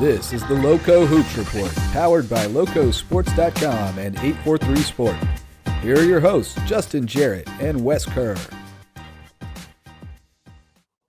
This is the Lowco Hoops Report, powered by LowcoSports.com and 843 Sport. Here are your hosts, Justin Jarrett and Wes Kerr.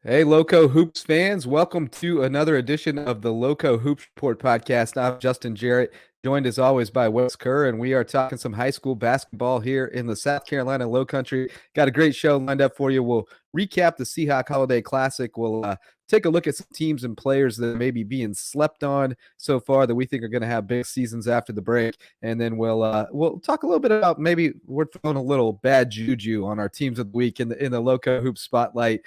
Hey, Lowco Hoops fans, welcome to another edition of the Lowco Hoops Report podcast. I'm Justin Jarrett, joined as always by Wes Kerr, and we are talking some high school basketball here in the South Carolina Lowcountry. Got a great show lined up for you. We'll recap the Seahawks Holiday Classic. We'll take a look at some teams and players that may be being slept on so far that we think are going to have big seasons after the break. And then we'll talk a little bit about maybe we're throwing a little bad juju on our teams of the week in the Lowco Hoops Spotlight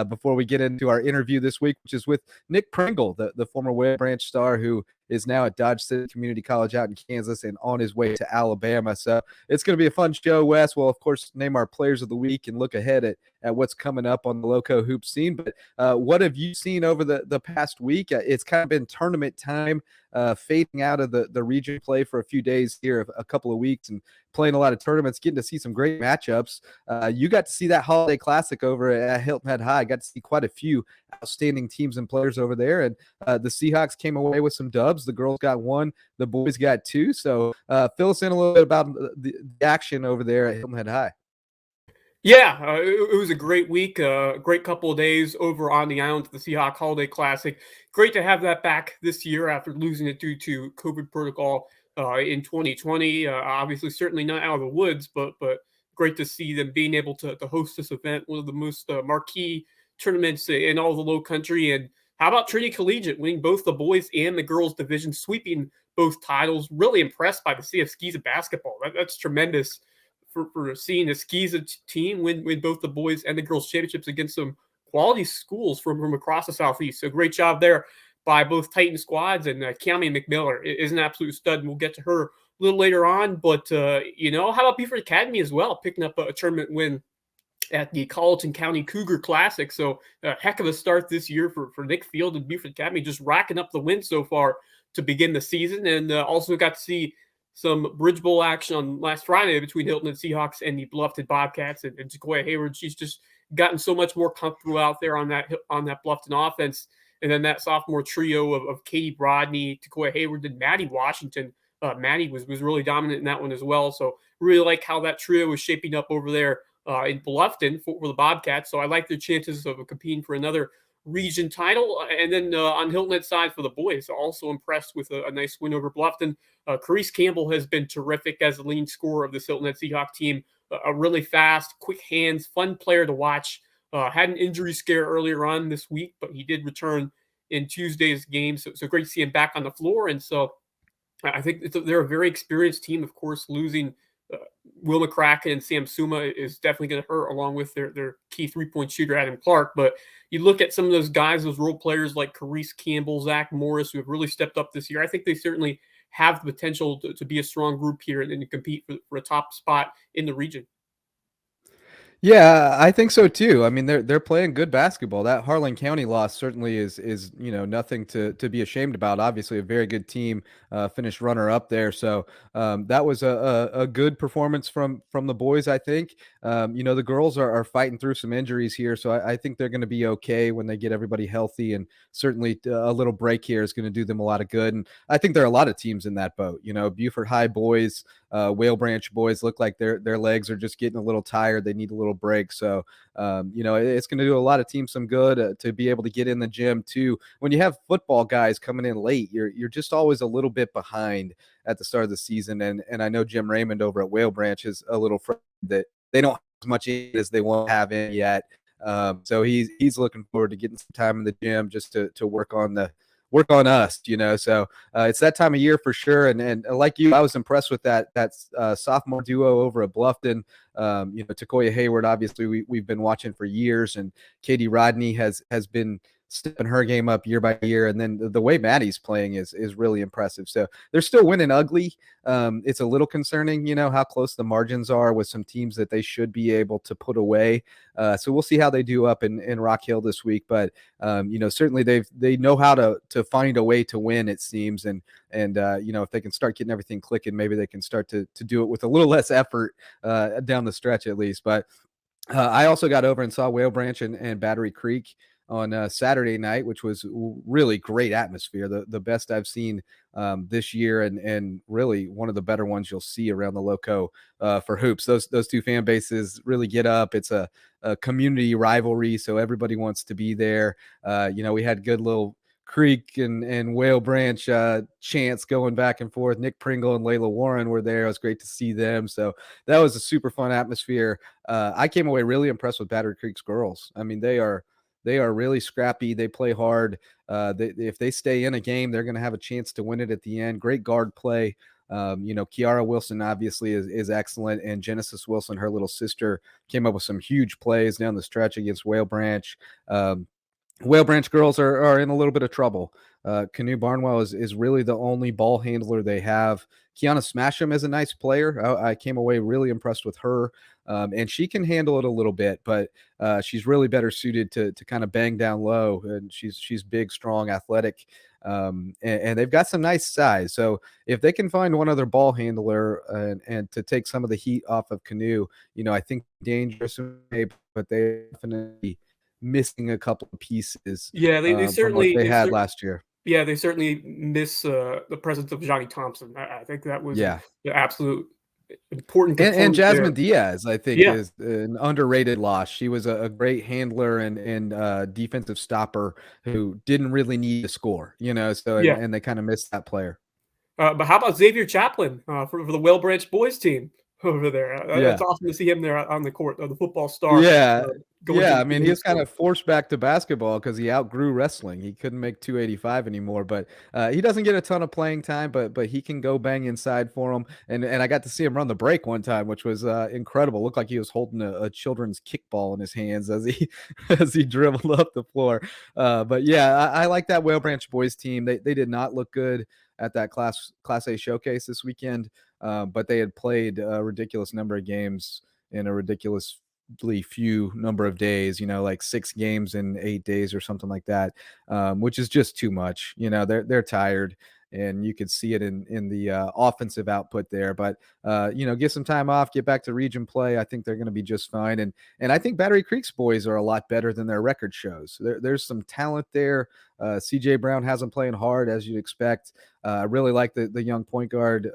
before we get into our interview this week, which is with Nick Pringle, the former Whale Branch star who is now at Dodge City Community College out in Kansas and on his way to Alabama. So it's going to be a fun show, Wes. We'll, of course, name our players of the week and look ahead at what's coming up on the Lowco Hoop scene. But what have you seen over the past week? It's kind of been tournament time, fading out of the region play for a few days here, a couple of weeks, and playing a lot of tournaments, getting to see some great matchups. You got to see that Holiday Classic over at Hilton Head High. Got to see quite a few outstanding teams and players over there. And the Seahawks came away with some dubs. The girls got one, the boys got two. So fill us in a little bit about the action over there at Hilton Head High. Yeah, it was a great week, great couple of days over on the island at the Seahawks Holiday Classic. Great to have that back this year after losing it due to COVID protocol in 2020. Obviously, certainly not out of the woods, but great to see them being able to host this event, one of the most marquee tournaments in all the Low Country. And how about Trinity Collegiate winning both the boys and the girls division, sweeping both titles? Really impressed by the CF Skeeza basketball. That's tremendous for seeing the Skeeza team win both the boys and the girls championships against some quality schools from across the Southeast. So great job there by both Titan squads, and Cami McMiller is an absolute stud, and we'll get to her a little later on. But, how about Beaufort Academy as well, picking up a tournament win at the Colleton County Cougar Classic. So a heck of a start this year for Nick Field and Beaufort Academy, just racking up the wins so far to begin the season. And also got to see some Bridge Bowl action on last Friday between Hilton and Seahawks and the Bluffton Bobcats and Takoya Hayward. She's just gotten so much more comfortable out there on that Bluffton offense. And then that sophomore trio of Katie Brodney, Takoya Hayward, and Maddie Washington. Maddie was really dominant in that one as well. So really like how that trio was shaping up over there in Bluffton for the Bobcats. So I like their chances of competing for another region title. And then on Hilton Head side for the boys, also impressed with a nice win over Bluffton. Carice Campbell has been terrific as the leading scorer of this Hilton Head Seahawks team. A really fast, quick hands, fun player to watch. Had an injury scare earlier on this week, but he did return in Tuesday's game. So great to see him back on the floor. And so I think they're a very experienced team. Of course, losing Will McCracken and Sam Suma is definitely going to hurt, along with their key three-point shooter, Adam Clark. But you look at some of those guys, those role players like Carice Campbell, Zach Morris, who have really stepped up this year. I think they certainly have the potential to be a strong group here and to compete for a top spot in the region. Yeah, I think so too. I mean, they're playing good basketball. That Harlan County loss certainly is nothing to be ashamed about. Obviously, a very good team, finished runner up there. So that was a good performance from the boys. I think the girls are fighting through some injuries here, so I think they're going to be okay when they get everybody healthy. And certainly a little break here is going to do them a lot of good. And I think there are a lot of teams in that boat. Beaufort High boys, Whale Branch boys look like their legs are just getting a little tired. They need a little break. So, it's going to do a lot of teams some good to be able to get in the gym too. When you have football guys coming in late, you're just always a little bit behind at the start of the season. And I know Jim Raymond over at Whale Branch is a little frustrated that they don't have as much in as they want to have in yet. So he's looking forward to getting some time in the gym just to work on us, so it's that time of year for sure. And like you, I was impressed with that sophomore duo over at Bluffton. Takoya Hayward, obviously we've been watching for years, and Katie Rodney has been stepping her game up year by year. And then the way Maddie's playing is really impressive. So they're still winning ugly. It's a little concerning, how close the margins are with some teams that they should be able to put away. So we'll see how they do up in Rock Hill this week. But, certainly they know how to find a way to win, it seems. And if they can start getting everything clicking, maybe they can start to do it with a little less effort down the stretch at least. But I also got over and saw Whale Branch and Battery Creek on Saturday night, which was really great atmosphere, the best I've seen this year, and really one of the better ones you'll see around the Lowco for hoops. Those two fan bases really get up. It's a community rivalry, so everybody wants to be there. We had good little Creek and Whale Branch chants going back and forth. Nick Pringle and Layla Warren were there. It was great to see them. So that was a super fun atmosphere. I came away really impressed with Battery Creek's girls. I mean, they are really scrappy. They play hard. If they stay in a game, they're going to have a chance to win it at the end. Great guard play. Kiara Wilson obviously is excellent, and Genesis Wilson, her little sister, came up with some huge plays down the stretch against Whale Branch. Whale Branch girls are in a little bit of trouble. Canoe Barnwell is really the only ball handler they have. Kiana Smasham is a nice player. I came away really impressed with her, and she can handle it a little bit, but she's really better suited to kind of bang down low. And she's big, strong, athletic, and they've got some nice size. So if they can find one other ball handler and to take some of the heat off of Canoe, I think dangerous, but they definitely missing a couple of pieces Yeah, they from what certainly they had last year. yeah, they certainly miss the presence of Johnny Thompson. I think that was Yeah. the absolute important And component there. Jasmine Diaz, I think, Yeah, is an underrated loss. She was a great handler and defensive stopper who didn't really need to score, so yeah. and they kind of missed that player. But how about Xavier Chaplin for the Whale Branch boys team over there? Yeah. It's awesome to see him there on the court, the football star, Yeah. going to Yeah, the I mean, he was kind of forced back to basketball because he outgrew wrestling. He couldn't make 285 anymore, but he doesn't get a ton of playing time, but he can go bang inside for him. And I got to see him run the break one time, which was incredible. Looked like he was holding a children's kickball in his hands as he as he dribbled up the floor. But yeah, I like that Whale Branch boys team. They did not look good at that Class A showcase this weekend, but they had played a ridiculous number of games in a ridiculous few number of days, like 6 games in 8 days or something like that, which is just too much. They're tired, and you could see it in the offensive output there. But get some time off, get back to region play. I think they're going to be just fine. And I think Battery Creek's boys are a lot better than their record shows. There's some talent there. CJ Brown has them playing hard, as you'd expect. I really like the young point guard,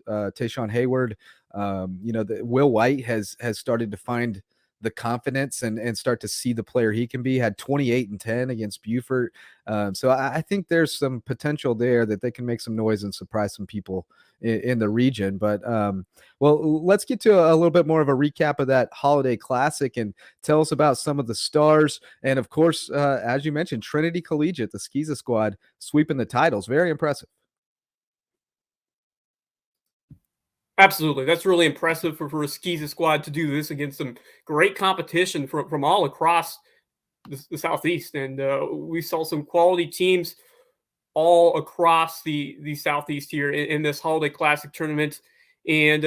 Tayshawn Hayward. Will White has started to find the confidence and start to see the player he can be. Had 28 and 10 against Beaufort. So I think there's some potential there that they can make some noise and surprise some people in the region. But well, let's get to a little bit more of a recap of that Holiday Classic and tell us about some of the stars. And of course, as you mentioned, Trinity Collegiate, the Skeeza squad, sweeping the titles. Very impressive. Absolutely. That's really impressive for a Skeeza squad to do this against some great competition from all across the Southeast. And we saw some quality teams all across the Southeast here in this Holiday Classic tournament. And,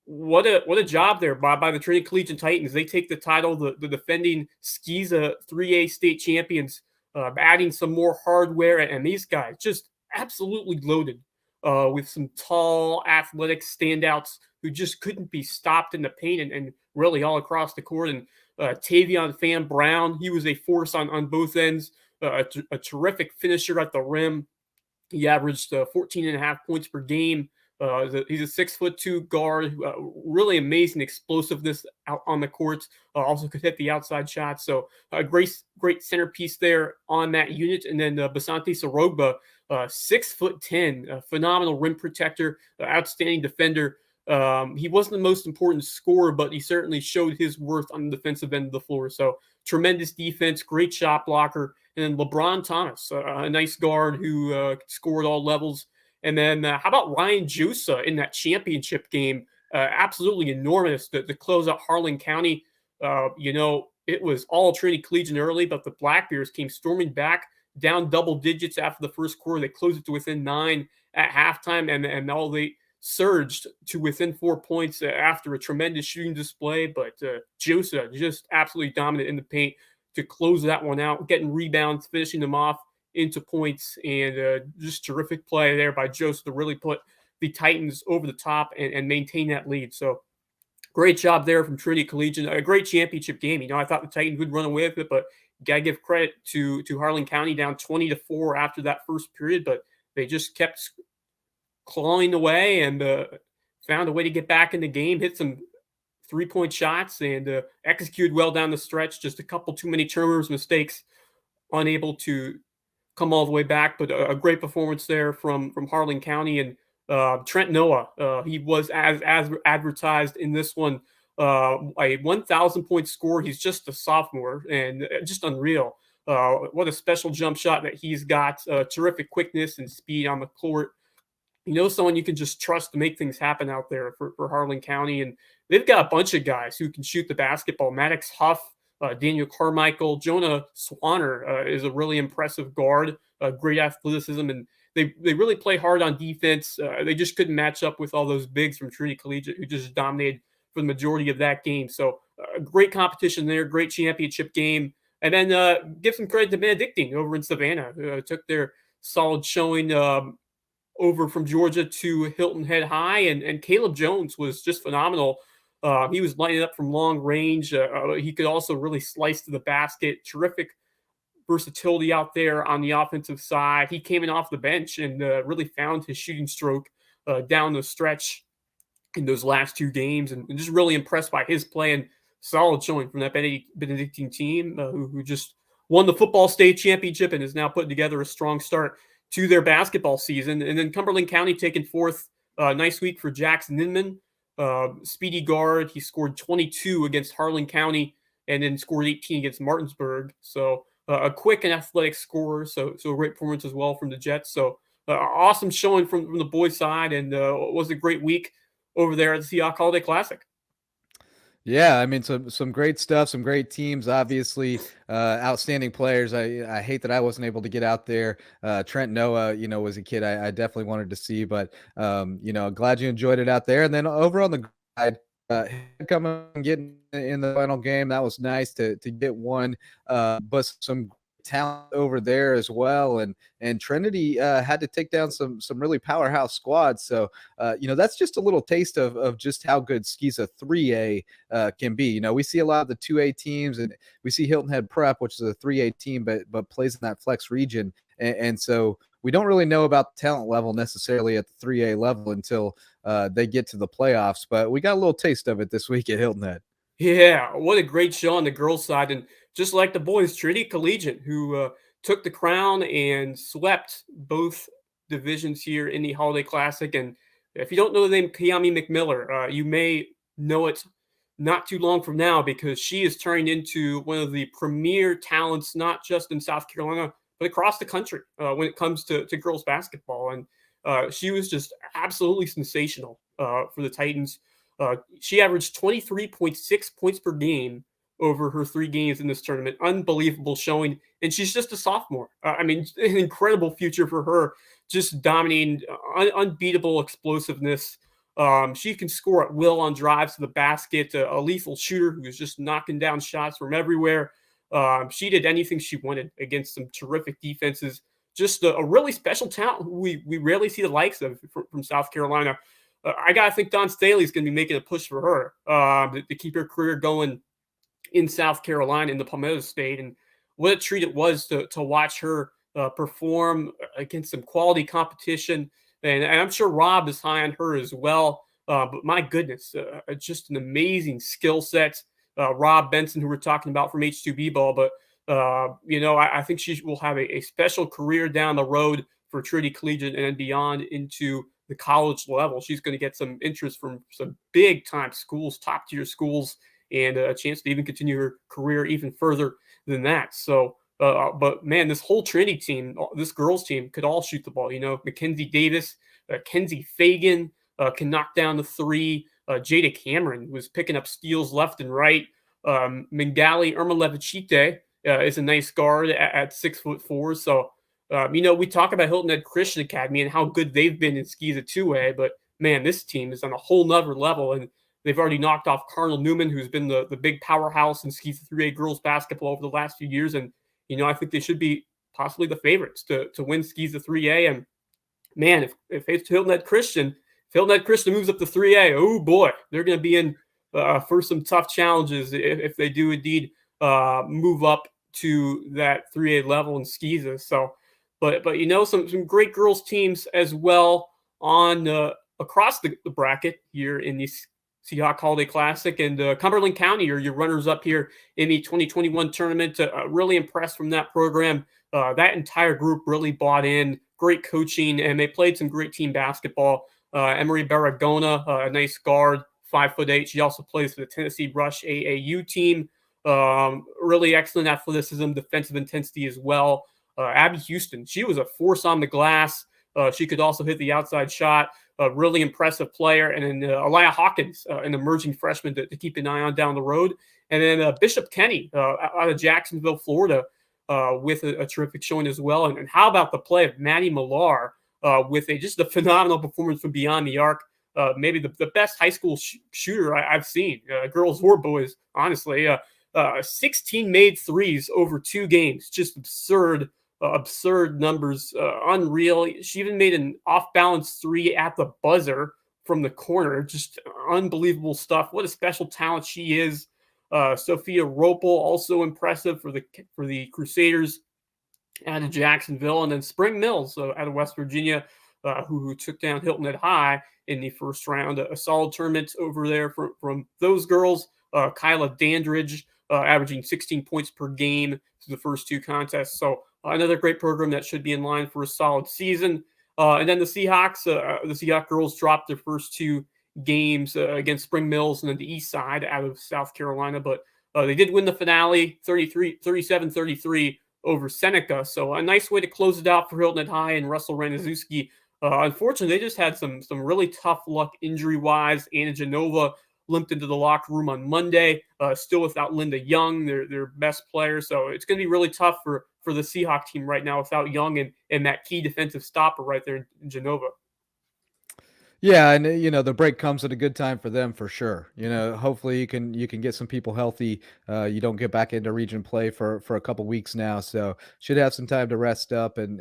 what a job there by the Trinity Collegiate Titans. They take the title, the defending Skeeza 3A state champions, adding some more hardware. And these guys just absolutely loaded with some tall, athletic standouts who just couldn't be stopped in the paint and really all across the court. And Tavion Fan Brown, he was a force on both ends, a terrific finisher at the rim. He averaged 14 and a half points per game. He's a 6'2" guard, really amazing explosiveness out on the court. Also could hit the outside shot. So a great centerpiece there on that unit. And then Basante Sorogba, 6'10", phenomenal rim protector, outstanding defender. He wasn't the most important scorer, but he certainly showed his worth on the defensive end of the floor. So tremendous defense, great shot blocker. And then LeBron Thomas, a nice guard who scored all levels. And then how about Ryan Jusa in that championship game? Absolutely enormous to close out Harlan County. It was all Trinity Collegiate early, but the Blackbears came storming back down double digits after the first quarter. They closed it to within 9 at halftime, and all they surged to within 4 points after a tremendous shooting display. But Jusa just absolutely dominant in the paint to close that one out, getting rebounds, finishing them off into points, and just terrific play there by Joseph to really put the Titans over the top and maintain that lead. So great job there from Trinity Collegiate. A great championship game. I thought the Titans would run away with it, but gotta give credit to Harlan County, down 20-4 after that first period, but they just kept clawing away and found a way to get back in the game, hit some 3-point shots, and executed well down the stretch. Just a couple too many turnovers, mistakes, unable to come all the way back. But a great performance there from Harlan County. And Trent Noah, he was as advertised in this one, a 1,000-point score. He's just a sophomore and just unreal. What a special jump shot that he's got. Terrific quickness and speed on the court. Someone you can just trust to make things happen out there for Harlan County. And they've got a bunch of guys who can shoot the basketball. Maddox Huff, Daniel Carmichael, Jonah Swanner is a really impressive guard, great athleticism, and they really play hard on defense. They just couldn't match up with all those bigs from Trinity Collegiate who just dominated for the majority of that game. So great competition there, great championship game. And then give some credit to Benedictine over in Savannah, who took their solid showing over from Georgia to Hilton Head High, and Caleb Jones was just phenomenal. He was lighting up from long range. He could also really slice to the basket. Terrific versatility out there on the offensive side. He came in off the bench and really found his shooting stroke down the stretch in those last two games, and just really impressed by his play and solid showing from that Benedictine team who just won the football state championship and is now putting together a strong start to their basketball season. And then Cumberland County taking fourth. Nice week for Jackson Inman. Speedy guard. He scored 22 against Harlan County and then scored 18 against Martinsburg. So a quick and athletic scorer. So a great performance as well from the Jets. So awesome showing from the boys' side, and was a great week over there at the Seahawks Holiday Classic. Yeah, I mean, some great stuff, some great teams, obviously, outstanding players. I hate that I wasn't able to get out there. Trent Noah, was a kid I definitely wanted to see, but glad you enjoyed it out there. And then over on the side, coming and getting in the final game, that was nice to get one, but some talent over there as well, and Trinity had to take down some really powerhouse squads. So that's just a little taste of just how good Skeeza 3A can be. We see a lot of the 2A teams, and we see Hilton Head Prep, which is a 3A team, but plays in that flex region, and so we don't really know about the talent level necessarily at the 3A level until they get to the playoffs. But we got a little taste of it this week at Hilton Head. Yeah, what a great show on the girls' side. And just like the boys, Trinity Collegiate, who took the crown and swept both divisions here in the Holiday Classic. And if you don't know the name Kiami McMiller, you may know it not too long from now, because she is turning into one of the premier talents, not just in South Carolina, but across the country when it comes to girls basketball. And she was just absolutely sensational for the Titans. She averaged 23.6 points per game over her 3 games in this tournament. Unbelievable showing. And she's just a sophomore. An incredible future for her, just dominating, unbeatable explosiveness. She can score at will on drives to the basket, a lethal shooter who is just knocking down shots from everywhere. She did anything she wanted against some terrific defenses. Just a really special talent who we rarely see the likes of from South Carolina. I got to think Don Staley's going to be making a push for her to keep her career going in South Carolina, in the Palmetto State. And what a treat it was to watch her perform against some quality competition. And I'm sure Rob is high on her as well. But my goodness, just an amazing skill set. Rob Benson, who we're talking about from H2B ball. But, I think she will have a special career down the road for Trinity Collegiate and beyond into the college level. She's going to get some interest from some big time schools, top tier schools, and a chance to even continue her career even further than that. So, but man, this whole Trinity team, this girls team, could all shoot the ball. Mackenzie Davis, Kenzie Fagan can knock down the 3. Jada Cameron was picking up steals left and right. Mingali Irma Levicite is a nice guard at 6'4". So, we talk about Hilton Head Christian Academy and how good they've been in Skeeza 2A, but man, this team is on a whole nother level, and they've already knocked off Cardinal Newman, who's been the big powerhouse in Skeeza 3A girls basketball over the last few years. And, I think they should be possibly the favorites to win Skeeza 3A. And man, if it's Hilton Head Christian, if Hilton Head Christian moves up to 3A, oh boy, they're going to be in for some tough challenges if they do indeed move up to that 3A level in Skeeza. So, but some great girls teams as well on across the bracket here in the Seahawk Holiday Classic, and Cumberland County are your runners up here in the 2021 tournament. Really impressed from that program. That entire group really bought in. Great coaching, and they played some great team basketball. Emery Barragona, a nice guard, 5'8". She also plays for the Tennessee Rush AAU team. Really excellent athleticism, defensive intensity as well. Abby Houston, she was a force on the glass. She could also hit the outside shot. A really impressive player. And then Aliyah Hawkins, an emerging freshman to keep an eye on down the road. And then Bishop Kenny out of Jacksonville, Florida, with a terrific showing as well. And how about the play of Maddie Millar with just a phenomenal performance from beyond the arc? Maybe the best high school shooter I've seen, girls or boys, honestly. 16 made threes over 2 games. Just absurd numbers, unreal. She even made an off-balance 3 at the buzzer from the corner. Just unbelievable stuff. What a special talent she is. Sophia Ropel, also impressive for the Crusaders out of Jacksonville. And then Spring Mills out of West Virginia, who took down Hilton Head High in the first round. A solid tournament over there from those girls. Kyla Dandridge averaging 16 points per game through the first 2 contests. So another great program that should be in line for a solid season. And then the Seahawk girls dropped their first 2 games against Spring Mills and then the East Side out of South Carolina. But they did win the finale 37-33 over Seneca. So a nice way to close it out for Hilton Head High and Russell Ranazuski. Unfortunately, they just had some really tough luck injury-wise. Anna Genova limped into the locker room on Monday, still without Linda Young, their best player. So it's going to be really tough for the Seahawk team right now without Young and that key defensive stopper right there in Genova. Yeah, and the break comes at a good time for them for sure. Hopefully you can get some people healthy. You don't get back into region play for a couple weeks now, so should have some time to rest up and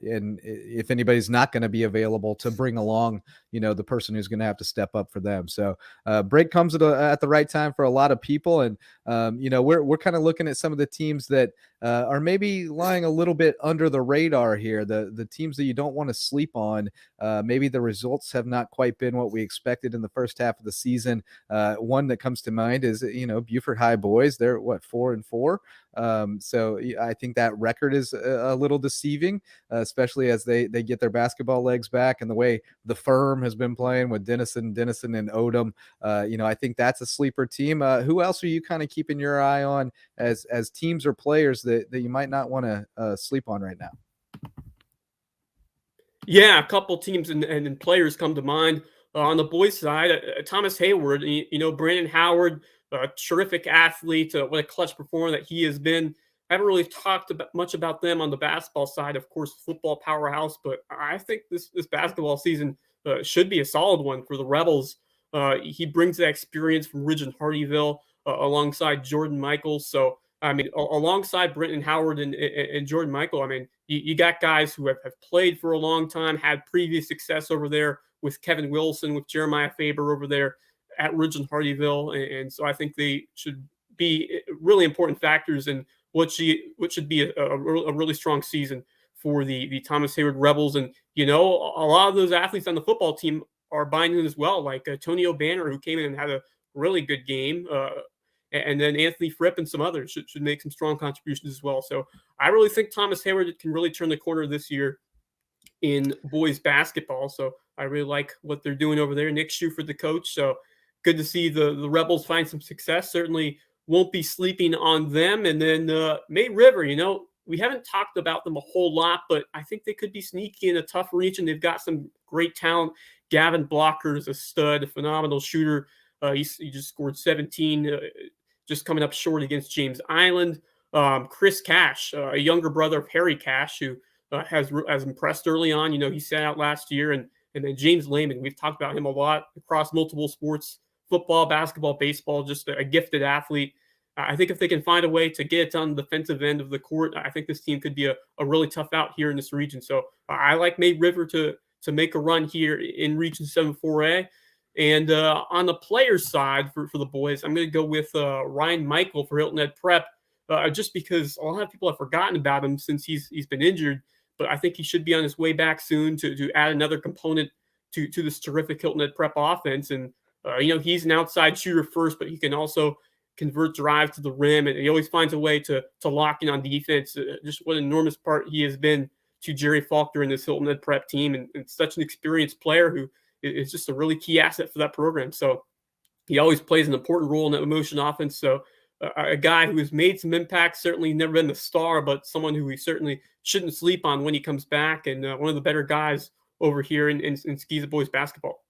if anybody's not going to be available, to bring along the person who's going to have to step up for them. So break comes at the right time for a lot of people, and we're kind of looking at some of the teams that are maybe lying a little bit under the radar here. The teams that you don't want to sleep on. Maybe the results have not quite been what we expected in the first half of the season. One that comes to mind is, Beaufort High boys. They're 4-4. So I think that record is a little deceiving, especially as they get their basketball legs back, and the way the firm has been playing with Dennison and Odom. I think that's a sleeper team. Who else are you kind of keeping your eye on as teams or players that you might not want to sleep on right now? Yeah, a couple teams and players come to mind. On the boys' side, Thomas Hayward, Brandon Howard, a terrific athlete, what a clutch performer that he has been. I haven't really talked much about them on the basketball side. Of course, football powerhouse, but I think this basketball season should be a solid one for the Rebels. He brings that experience from Ridge and Hardyville alongside Jordan Michaels. So, I mean, alongside Brenton Howard and Jordan Michael, I mean, you got guys who have played for a long time, had previous success over there with Kevin Wilson, with Jeremiah Faber over there at Ridge and Hardyville. And so I think they should be really important factors in what should be a really strong season for the Thomas Hayward Rebels. And, a lot of those athletes on the football team are buying in as well, like Tonio Banner, who came in and had a really good game. And then Anthony Fripp and some others should make some strong contributions as well. So I really think Thomas Hayward can really turn the corner this year in boys basketball. So I really like what they're doing over there. Nick Schuford, the coach. So good to see the Rebels find some success. Certainly won't be sleeping on them. And then May River, we haven't talked about them a whole lot, but I think they could be sneaky in a tough region. They've got some great talent. Gavin Blocker is a stud, a phenomenal shooter. He just scored 17, just coming up short against James Island. Chris Cash, a younger brother of Harry Cash, who has impressed early on. He sat out last year. And then James Lehman, we've talked about him a lot across multiple sports, football, basketball, baseball, just a gifted athlete. I think if they can find a way to get it on the defensive end of the court, I think this team could be a really tough out here in this region. So I like May River to make a run here in Region 7-4A. And on the players' side for the boys, I'm going to go with Ryan Michael for Hilton Head Prep. just because a lot of people have forgotten about him since he's been injured. But I think he should be on his way back soon to add another component to this terrific Hilton Head Prep offense. And he's an outside shooter first, but he can also convert drives to the rim, and he always finds a way to lock in on defense. Just what an enormous part he has been to Jerry Faulkner and this Hilton Head Prep team, and such an experienced player who is just a really key asset for that program. So he always plays an important role in that motion offense. So a guy who has made some impact, certainly never been the star, but someone who we certainly shouldn't sleep on when he comes back, and one of the better guys over here in Skeeza Boys basketball.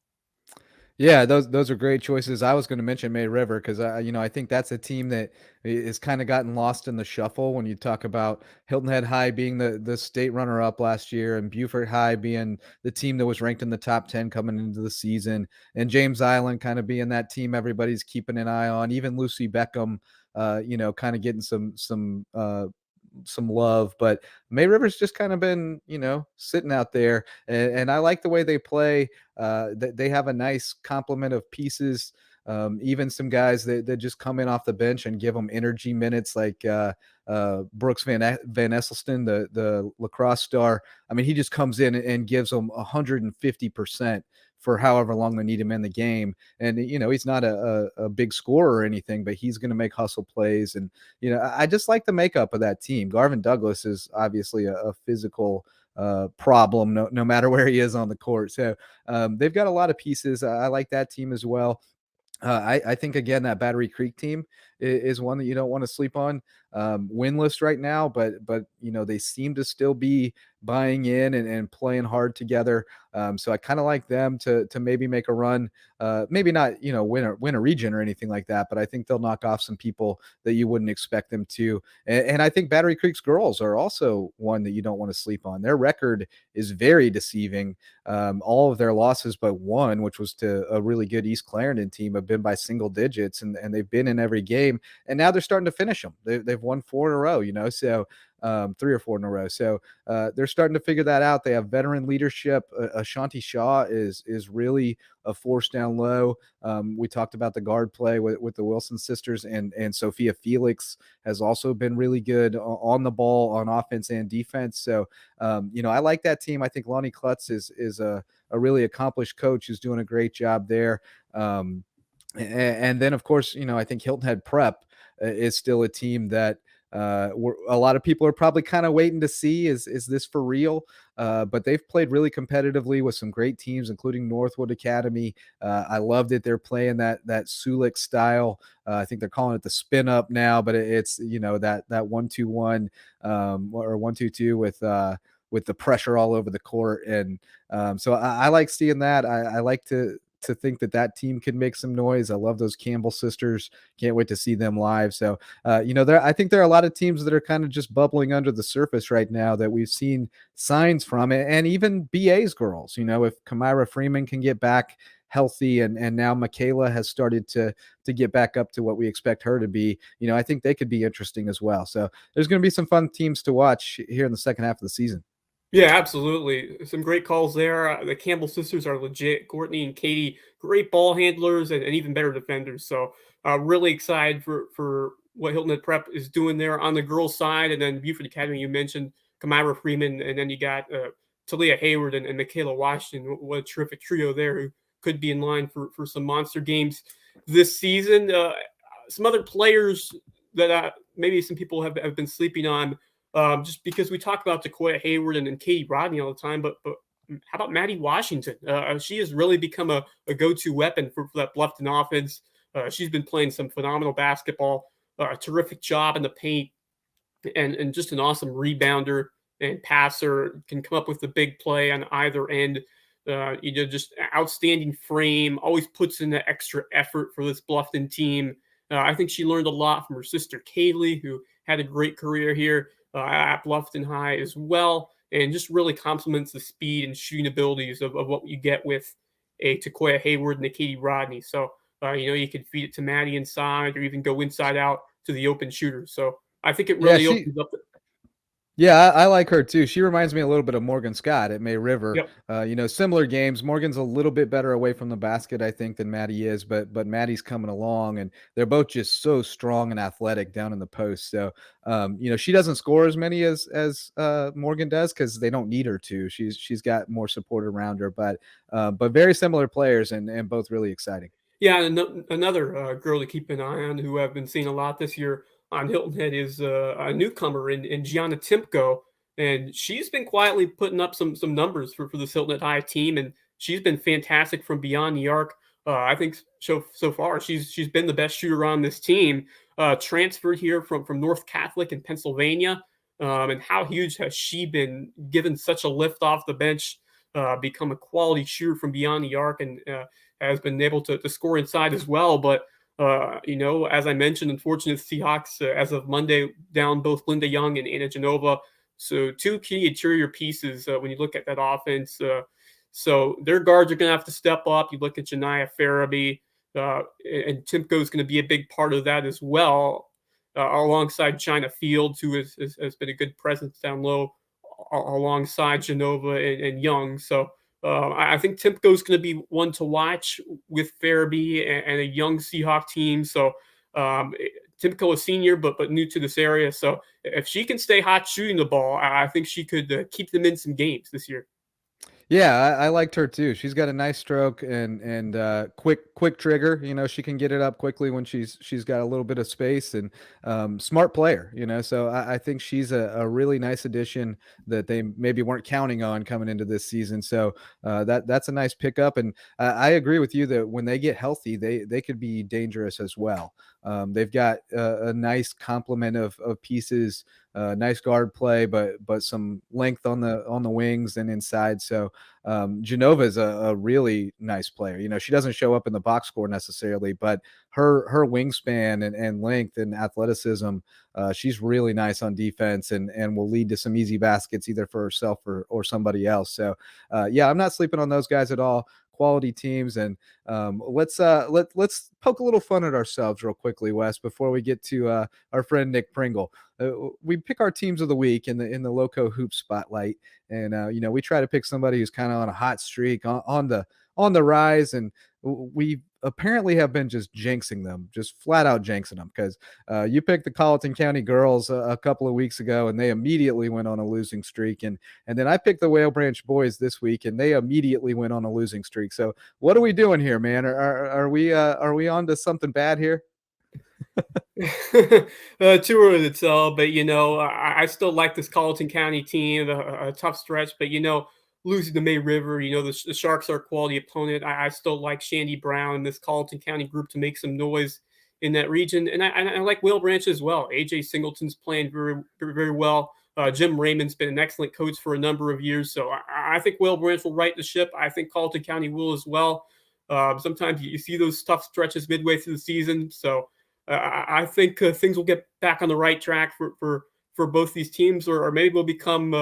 Yeah, those are great choices. I was going to mention May River because I think that's a team that is kind of gotten lost in the shuffle when you talk about Hilton Head High being the state runner up last year, and Beaufort High being the team that was ranked in the top 10 coming into the season, and James Island kind of being that team everybody's keeping an eye on. Even Lucy Beckham, kind of getting some love, but May River's just kind of been, sitting out there, and I like the way they play. They have a nice complement of pieces. Even some guys that just come in off the bench and give them energy minutes, like Brooks Van Esselston, the lacrosse star. I mean, he just comes in and gives them 150% for however long they need him in the game. And, he's not a big scorer or anything, but he's going to make hustle plays. And, I just like the makeup of that team. Garvin Douglas is obviously a physical problem, no matter where he is on the court. So they've got a lot of pieces. I like that team as well. I think, again, that Battery Creek team is one that you don't want to sleep on. Winless right now, but they seem to still be buying in and playing hard together. So I kind of like them to maybe make a run. Maybe not win a region or anything like that, but I think they'll knock off some people that you wouldn't expect them to. And I think Battery Creek's girls are also one that you don't want to sleep on. Their record is very deceiving. All of their losses but one, which was to a really good East Clarendon team, have been by single digits, and they've been in every game. And now they're starting to finish them. They've won 4 in a row, so 3 or 4 in a row. So they're starting to figure that out. They have veteran leadership. Ashanti Shaw is really a force down low. We talked about the guard play with the Wilson sisters, and Sophia Felix has also been really good on the ball on offense and defense. So, I like that team. I think Lonnie Klutz is a really accomplished coach who's doing a great job there. And then, of course, I think Hilton Head Prep is still a team that a lot of people are probably kind of waiting to see, is this for real? But they've played really competitively with some great teams, including Northwood Academy. I loved it. They're playing that Sulik style. I think they're calling it the spin up now, but it's that 1-2-1 or 1-2-2 with the pressure all over the court. And so I like seeing that. I like to think that team can make some noise. I love those Campbell sisters. Can't wait to see them live. So, I think there are a lot of teams that are kind of just bubbling under the surface right now that we've seen signs from, and even BA's girls, if Kamira Freeman can get back healthy, and now Michaela has started to get back up to what we expect her to be, I think they could be interesting as well. So there's going to be some fun teams to watch here in the second half of the season. Yeah, absolutely. Some great calls there. The Campbell sisters are legit. Courtney and Katie, great ball handlers and even better defenders. So really excited for what Hilton Head Prep is doing there on the girls' side. And then Beaufort Academy, you mentioned Kamira Freeman, and then you got Takoya Hayward and Michaela Washington. What a terrific trio there who could be in line for some monster games this season. Some other players that maybe some people have been sleeping on. Just because we talk about Takoya Hayward and Katie Rodney all the time, but how about Maddie Washington? She has really become a go-to weapon for that Bluffton offense. She's been playing some phenomenal basketball, a terrific job in the paint, and just an awesome rebounder and passer. Can come up with the big play on either end. Just outstanding frame. Always puts in the extra effort for this Bluffton team. I think she learned a lot from her sister Kaylee, who had a great career here at Bluffton High as well, and just really complements the speed and shooting abilities of what you get with a Takoya Hayward and a Katie Rodney. So, you can feed it to Maddie inside or even go inside out to the open shooter. So I think it really opens up. Yeah, I like her too. She reminds me a little bit of Morgan Scott at May River. Yep. Similar games. Morgan's a little bit better away from the basket, I think, than Maddie is, but Maddie's coming along, and they're both just so strong and athletic down in the post. So, she doesn't score as many as Morgan does because they don't need her to. She's got more support around her, but very similar players and both really exciting. Yeah, and another girl to keep an eye on who I've been seeing a lot this year on Hilton Head is a newcomer in Gianna Temco, and she's been quietly putting up some numbers for this Hilton Head High team, and she's been fantastic from beyond the arc. I think so far she's been the best shooter on this team. Transferred here from North Catholic in Pennsylvania, and how huge has she been? Given such a lift off the bench, become a quality shooter from beyond the arc, and has been able to score inside as well. But as I mentioned, unfortunate Seahawks as of Monday down both Linda Young and Anna Genova. So two key interior pieces when you look at that offense. So their guards are going to have to step up. You look at Janiyah Farabee, and Timko is going to be a big part of that as well, alongside China Fields, who has been a good presence down low, alongside Genova and Young. So I think Timko is going to be one to watch with Farabee and a young Seahawk team. So Timko, a senior, but new to this area. So if she can stay hot shooting the ball, I think she could keep them in some games this year. Yeah, I liked her too. She's got a nice stroke and quick trigger. She can get it up quickly when she's got a little bit of space and smart player. So I think she's a really nice addition that they maybe weren't counting on coming into this season. So that's a nice pickup. And I agree with you that when they get healthy, they could be dangerous as well. They've got a nice complement of pieces. Nice guard play, but some length on the wings and inside. So Genova is a really nice player. She doesn't show up in the box score necessarily, but her wingspan and length and athleticism, she's really nice on defense and will lead to some easy baskets either for herself or somebody else. So I'm not sleeping on those guys at all. Quality teams, and let's poke a little fun at ourselves real quickly, Wes, before we get to our friend Nick Pringle. We pick our teams of the week in the Lowco Hoop Spotlight, and we try to pick somebody who's kind of on a hot streak, on the rise, and we apparently have been just jinxing them, just flat out jinxing them, because you picked the Colleton County girls a couple of weeks ago, and they immediately went on a losing streak, and then I picked the Whale Branch boys this week, and they immediately went on a losing streak. So what are we doing here, man? Are we on to something bad here? Too early to tell, but I still like this Colleton County team. A tough stretch, but losing to May River, the Sharks are a quality opponent. I still like Shandy Brown and this Colleton County group to make some noise in that region, and I like Whale Branch as well. AJ Singleton's playing very, very well. Jim Raymond's been an excellent coach for a number of years, so I think Whale Branch will right the ship. I think Colleton County will as well. Sometimes you see those tough stretches midway through the season, so I think things will get back on the right track for both these teams, or maybe we'll become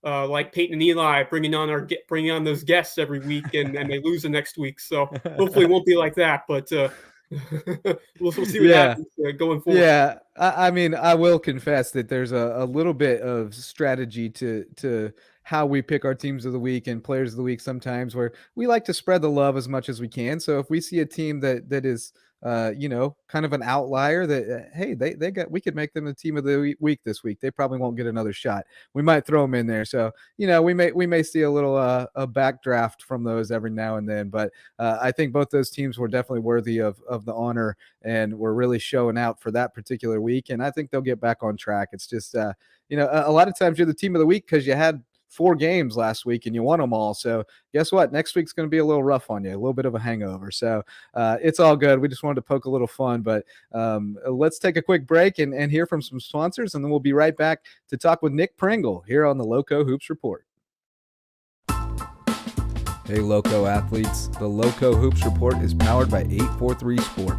like Peyton and Eli, bringing on those guests every week, and they lose the next week. So hopefully it won't be like that, but we'll see what happens going forward. Yeah, I mean, I will confess that there's a little bit of strategy to how we pick our teams of the week and players of the week sometimes, where we like to spread the love as much as we can. So if we see a team that is kind of an outlier that hey, we could make them the team of the week this week. They probably won't get another shot. We might throw them in there. So we may see a little a backdraft from those every now and then. But I think both those teams were definitely worthy of the honor, and were really showing out for that particular week. And I think they'll get back on track. It's just a lot of times you're the team of the week because you had 4 games last week and you won them all. So guess what? Next week's going to be a little rough on you, a little bit of a hangover. So it's all good. We just wanted to poke a little fun, but let's take a quick break and hear from some sponsors, and then we'll be right back to talk with Nick Pringle here on the Lowco Hoops Report. Hey, Lowco athletes. The Lowco Hoops Report is powered by 843 Sport.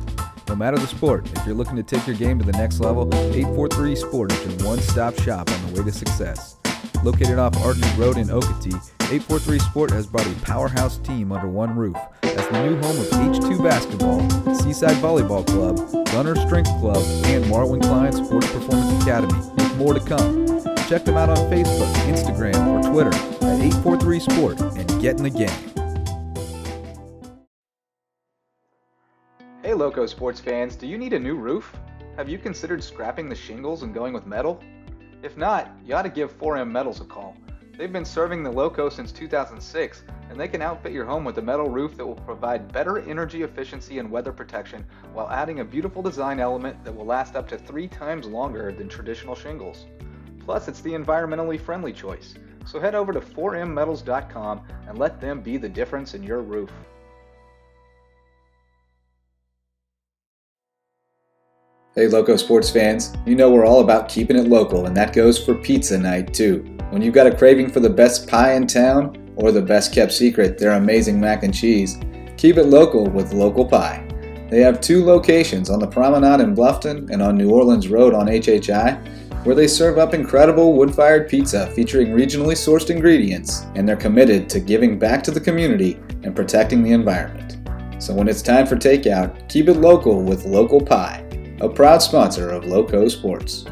No matter the sport, if you're looking to take your game to the next level, 843 Sport is your one-stop shop on the way to success. Located off Ardney Road in Okatee, 843 Sport has brought a powerhouse team under one roof as the new home of H2 Basketball, Seaside Volleyball Club, Gunner Strength Club, and Marlin Klein Sports Performance Academy, with more to come. check them out on Facebook, Instagram, or Twitter at 843sport and get in the game. Hey Lowco sports fans, do you need a new roof? Have you considered scrapping the shingles and going with metal? If not, you ought to give 4M Metals a call. They've been serving the Lowco since 2006, and they can outfit your home with a metal roof that will provide better energy efficiency and weather protection while adding a beautiful design element that will last up to 3 times longer than traditional shingles. Plus, it's the environmentally friendly choice. So head over to 4mmetals.com and let them be the difference in your roof. Hey Lowco sports fans, you know we're all about keeping it local, and that goes for pizza night too. When you've got a craving for the best pie in town or the best kept secret, their amazing mac and cheese, keep it local with Local Pie. They have 2 locations on the Promenade in Bluffton and on New Orleans Road on HHI, where they serve up incredible wood-fired pizza featuring regionally sourced ingredients, and they're committed to giving back to the community and protecting the environment. So when it's time for takeout, keep it local with Local Pie, a proud sponsor of Lowco Sports.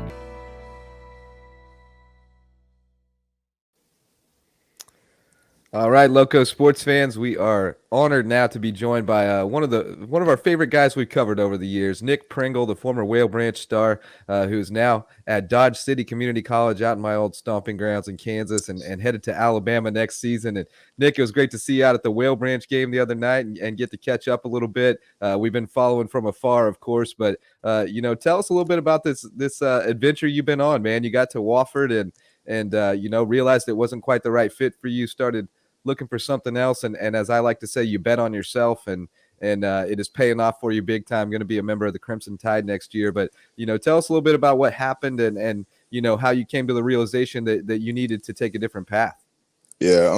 All right, Lowco sports fans, we are honored now to be joined by one of our favorite guys we've covered over the years, Nick Pringle, the former Whale Branch star, who is now at Dodge City Community College out in my old stomping grounds in Kansas, and headed to Alabama next season. And Nick, it was great to see you out at the Whale Branch game the other night and get to catch up a little bit. We've been following from afar, of course, but tell us a little bit about this adventure you've been on, man. You got to Wofford and realized it wasn't quite the right fit for you, started looking for something else, and as I like to say, you bet on yourself, and it is paying off for you big time. Going to be a member of the Crimson Tide next year. But tell us a little bit about what happened and how you came to the realization that you needed to take a different path. Yeah.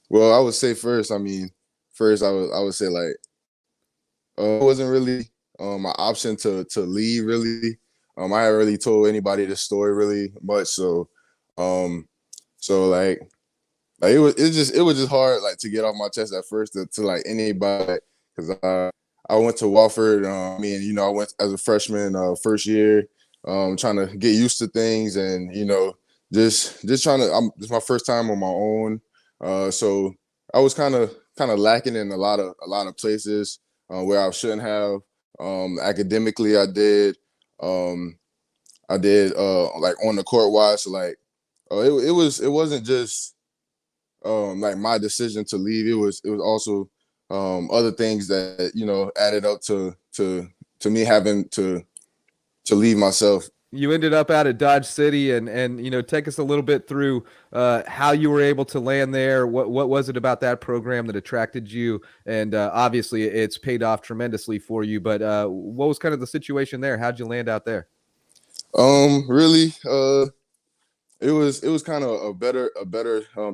Well, I would say first I would say like it wasn't really my option to leave really. I haven't really told anybody this story really much, so like it was just hard like to get off my chest at first to like anybody, because I went to Wofford. I went as a freshman first year, trying to get used to things, and just trying to. This is my first time on my own, so I was kind of lacking in a lot of places where I shouldn't have. Academically, I did like on the court wise. So like it wasn't just like my decision to leave. It was also other things that added up to me having to leave myself. You ended up out at Dodge City, and take us a little bit through how you were able to land there. What was it about that program that attracted you? And obviously, it's paid off tremendously for you. But what was kind of the situation there? How'd you land out there? Really, it was kind of a better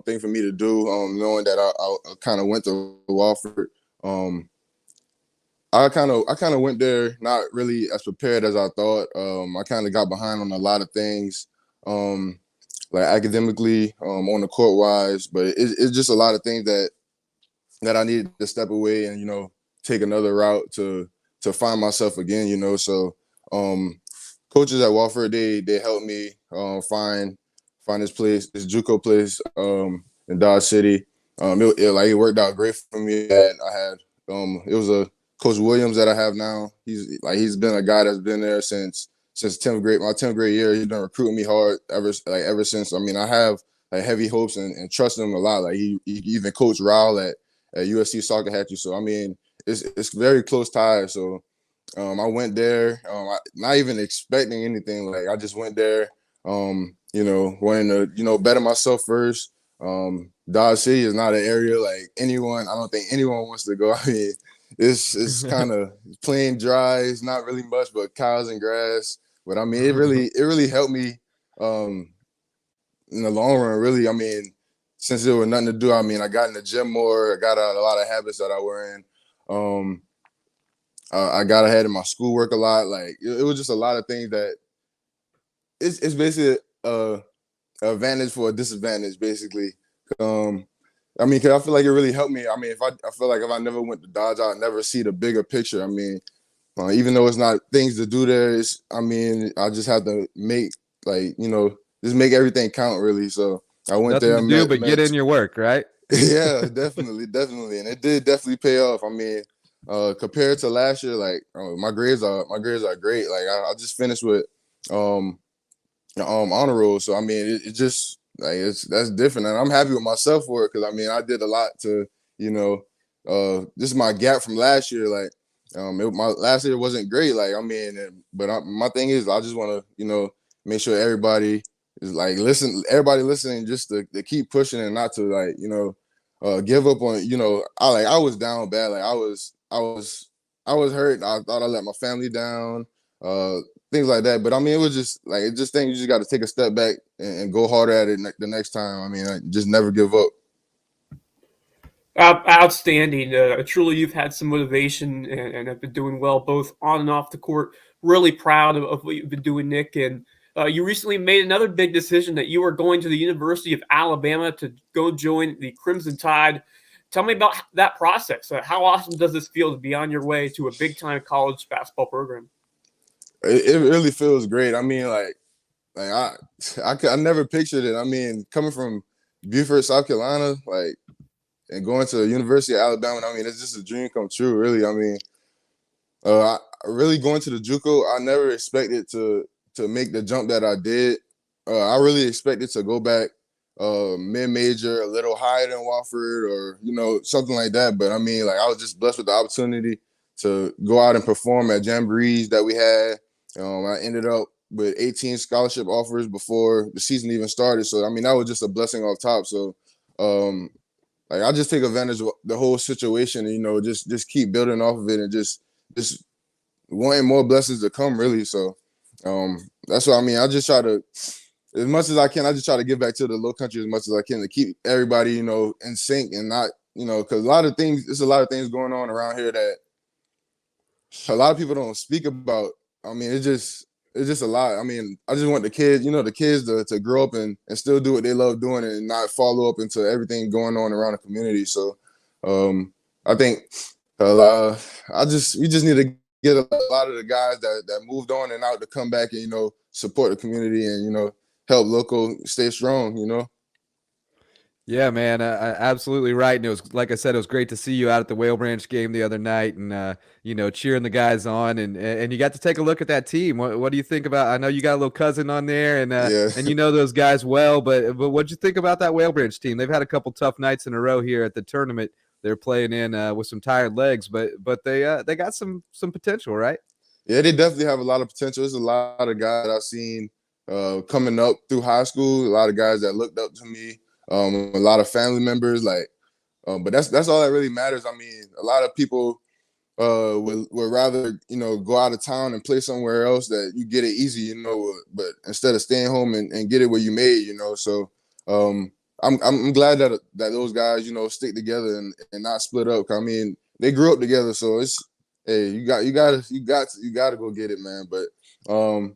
thing for me to do, knowing that I kind of went to Wofford. I kind of went there not really as prepared as I thought. I kind of got behind on a lot of things, like academically, on the court wise, but it's just a lot of things that I needed to step away and take another route to find myself again. So coaches at Wofford, they helped me find this place, this JUCO place in Dodge City. It worked out great for me. I had it was a Coach Williams that I have now. He's been a guy that's been there since 10th grade, my 10th grade year. He's been recruiting me hard ever since. I have like heavy hopes and trust him a lot. Like he even coached Raul at USC Soccer Hatchet. So it's very close ties. So I went there, not even expecting anything. Like I just went there, wanting to better myself first. Dodge City is not an area like I don't think anyone wants to go. I mean, it's kind of plain dry. It's not really much but cows and grass. But I mean, it really helped me in the long run. Really, I mean, since there was nothing to do, I mean, I got in the gym more. I got out a lot of habits that I were in. I got ahead in my schoolwork a lot. Like it was just a lot of things that it's basically a advantage for a disadvantage, basically. I mean, cause I feel like it really helped me. I mean, I feel like if I never went to Dodge, I'd never see the bigger picture. I mean, even though it's not things to do there, I just have to make just make everything count really. So I went Nothing there. to do but get in your work, right? Yeah, definitely, and it did definitely pay off. I mean, compared to last year, like my grades are great. Like I just finished with honor roll, so I mean it just like that's different, and I'm happy with myself for it because I mean I did a lot to this is my gap from last year. Like my last year wasn't great. Like I mean, my thing is I just want to make sure everybody is like everybody listening just to keep pushing and not to like give up on I was down bad. Like I was hurt. I thought I let my family down. Things like that. But I mean, it was just like you just got to take a step back and go harder at it the next time. I mean, just never give up. Outstanding. Truly, you've had some motivation and have been doing well both on and off the court. Really proud of what you've been doing, Nick. And you recently made another big decision that you are going to the University of Alabama to go join the Crimson Tide. Tell me about that process. How awesome does this feel to be on your way to a big-time college basketball program? It really feels great. I mean, I never pictured it. I mean, coming from Beaufort, South Carolina, like, and going to the University of Alabama, I mean, it's just a dream come true, really. I mean, really going to the JUCO, I never expected to make the jump that I did. I really expected to go back mid-major, a little higher than Wofford or, something like that. But, I mean, like, I was just blessed with the opportunity to go out and perform at jamborees that we had. I ended up with 18 scholarship offers before the season even started. So, I mean, that was just a blessing off top. So, I just take advantage of the whole situation and, just keep building off of it and just wanting more blessings to come, really. So, that's what I mean. I just try to, as much as I can, I just try to give back to the Low Country as much as I can to keep everybody, in sync and not, because there's a lot of things going on around here that a lot of people don't speak about. I mean, it's just a lot. I mean, I just want the kids, to grow up and still do what they love doing and not follow up into everything going on around the community. So, I think we just need to get a lot of the guys that moved on and out to come back and support the community and help local stay strong. Yeah, man, absolutely right. And it was, like I said, it was great to see you out at the Whale Branch game the other night and, cheering the guys on. And you got to take a look at that team. What do you think about, I know you got a little cousin on there and and you know those guys well, but what'd you think about that Whale Branch team? They've had a couple tough nights in a row here at the tournament. They're playing in with some tired legs, but they got some potential, right? Yeah, they definitely have a lot of potential. There's a lot of guys I've seen coming up through high school, a lot of guys that looked up to me. A lot of family members, but that's all that really matters. I mean, a lot of people would rather go out of town and play somewhere else that you get it easy, but instead of staying home and get it where you made, So I'm glad that those guys stick together and not split up. I mean, they grew up together, so it's hey, you got to go get it, man. But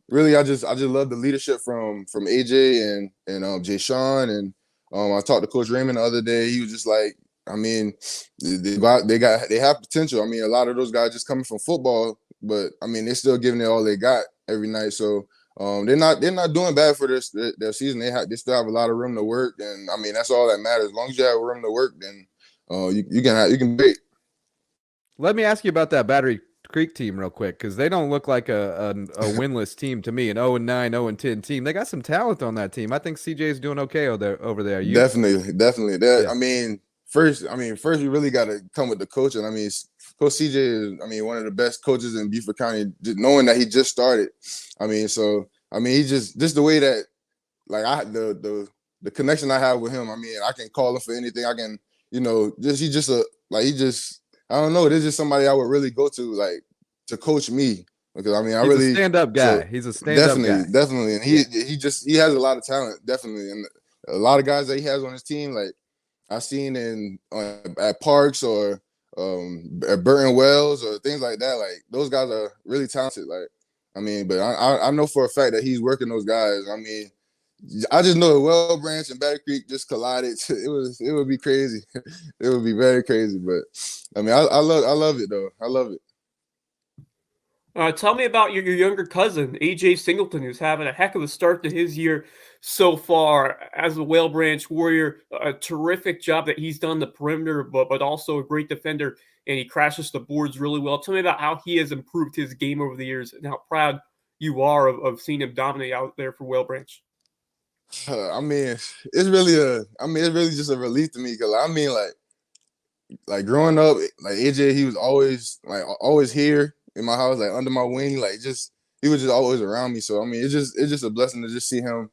really, I just love the leadership from AJ and Jay Sean and. I talked to Coach Raymond the other day. He was just like, I mean, they have potential. I mean, a lot of those guys just coming from football, but I mean, they're still giving it all they got every night. So they're not doing bad for their season. They still have a lot of room to work, and I mean, that's all that matters. As long as you have room to work, then you can beat. Let me ask you about that Battery Creek team real quick, because they don't look like a winless team to me, an 0-9, 0-10 team. They got some talent on that team. I think CJ is doing okay over there. Definitely. Yeah. I mean, first we really got to come with the coaching. I mean, Coach CJ is, one of the best coaches in Beaufort County, knowing that he just started. I mean, he just the way that, like, the connection I have with him. I mean, I can call him for anything. I can, I don't know. This is somebody I would really go to, like, to coach me, because I mean, he's a stand-up guy. He's a stand-up guy. Definitely, and he has a lot of talent, definitely, and a lot of guys that he has on his team, like I've seen at Parks or at Burton Wells or things like that. Like, those guys are really talented. Like, I mean, but I know for a fact that he's working those guys. I mean, I just know Well Branch and Battery Creek just collided. It would be crazy. It would be very crazy. But I mean, I love it though. I love it. Tell me about your younger cousin, AJ Singleton, who's having a heck of a start to his year so far as a Whale Branch Warrior. A terrific job that he's done the perimeter, but also a great defender, and he crashes the boards really well. Tell me about how he has improved his game over the years and how proud you are of seeing him dominate out there for Whale Branch. I mean, it's really just a relief to me because I mean, like growing up, like AJ, he was always here in my house, like under my wing, he was just always around me. So I mean, it's just a blessing to just see him,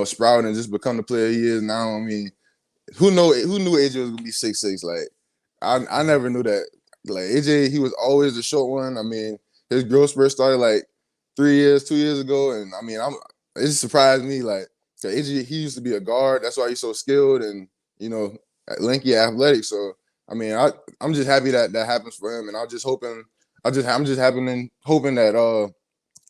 sprout and just become the player he is now. I mean, who knew AJ was gonna be 6'6"? Like I never knew that. Like AJ, he was always the short one. I mean, his growth spurt started like 2 years ago, and I mean, it just surprised me. Like AJ, he used to be a guard. That's why he's so skilled and lanky, athletic. So I mean, I'm just happy that happens for him, and I'm just hoping that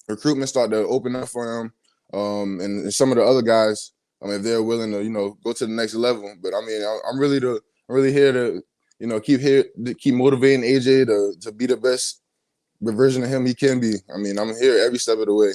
recruitment start to open up for him, and some of the other guys, if they're willing to go to the next level. But I mean, I'm really here to keep motivating AJ to be the best version of him he can be. I mean, I'm here every step of the way.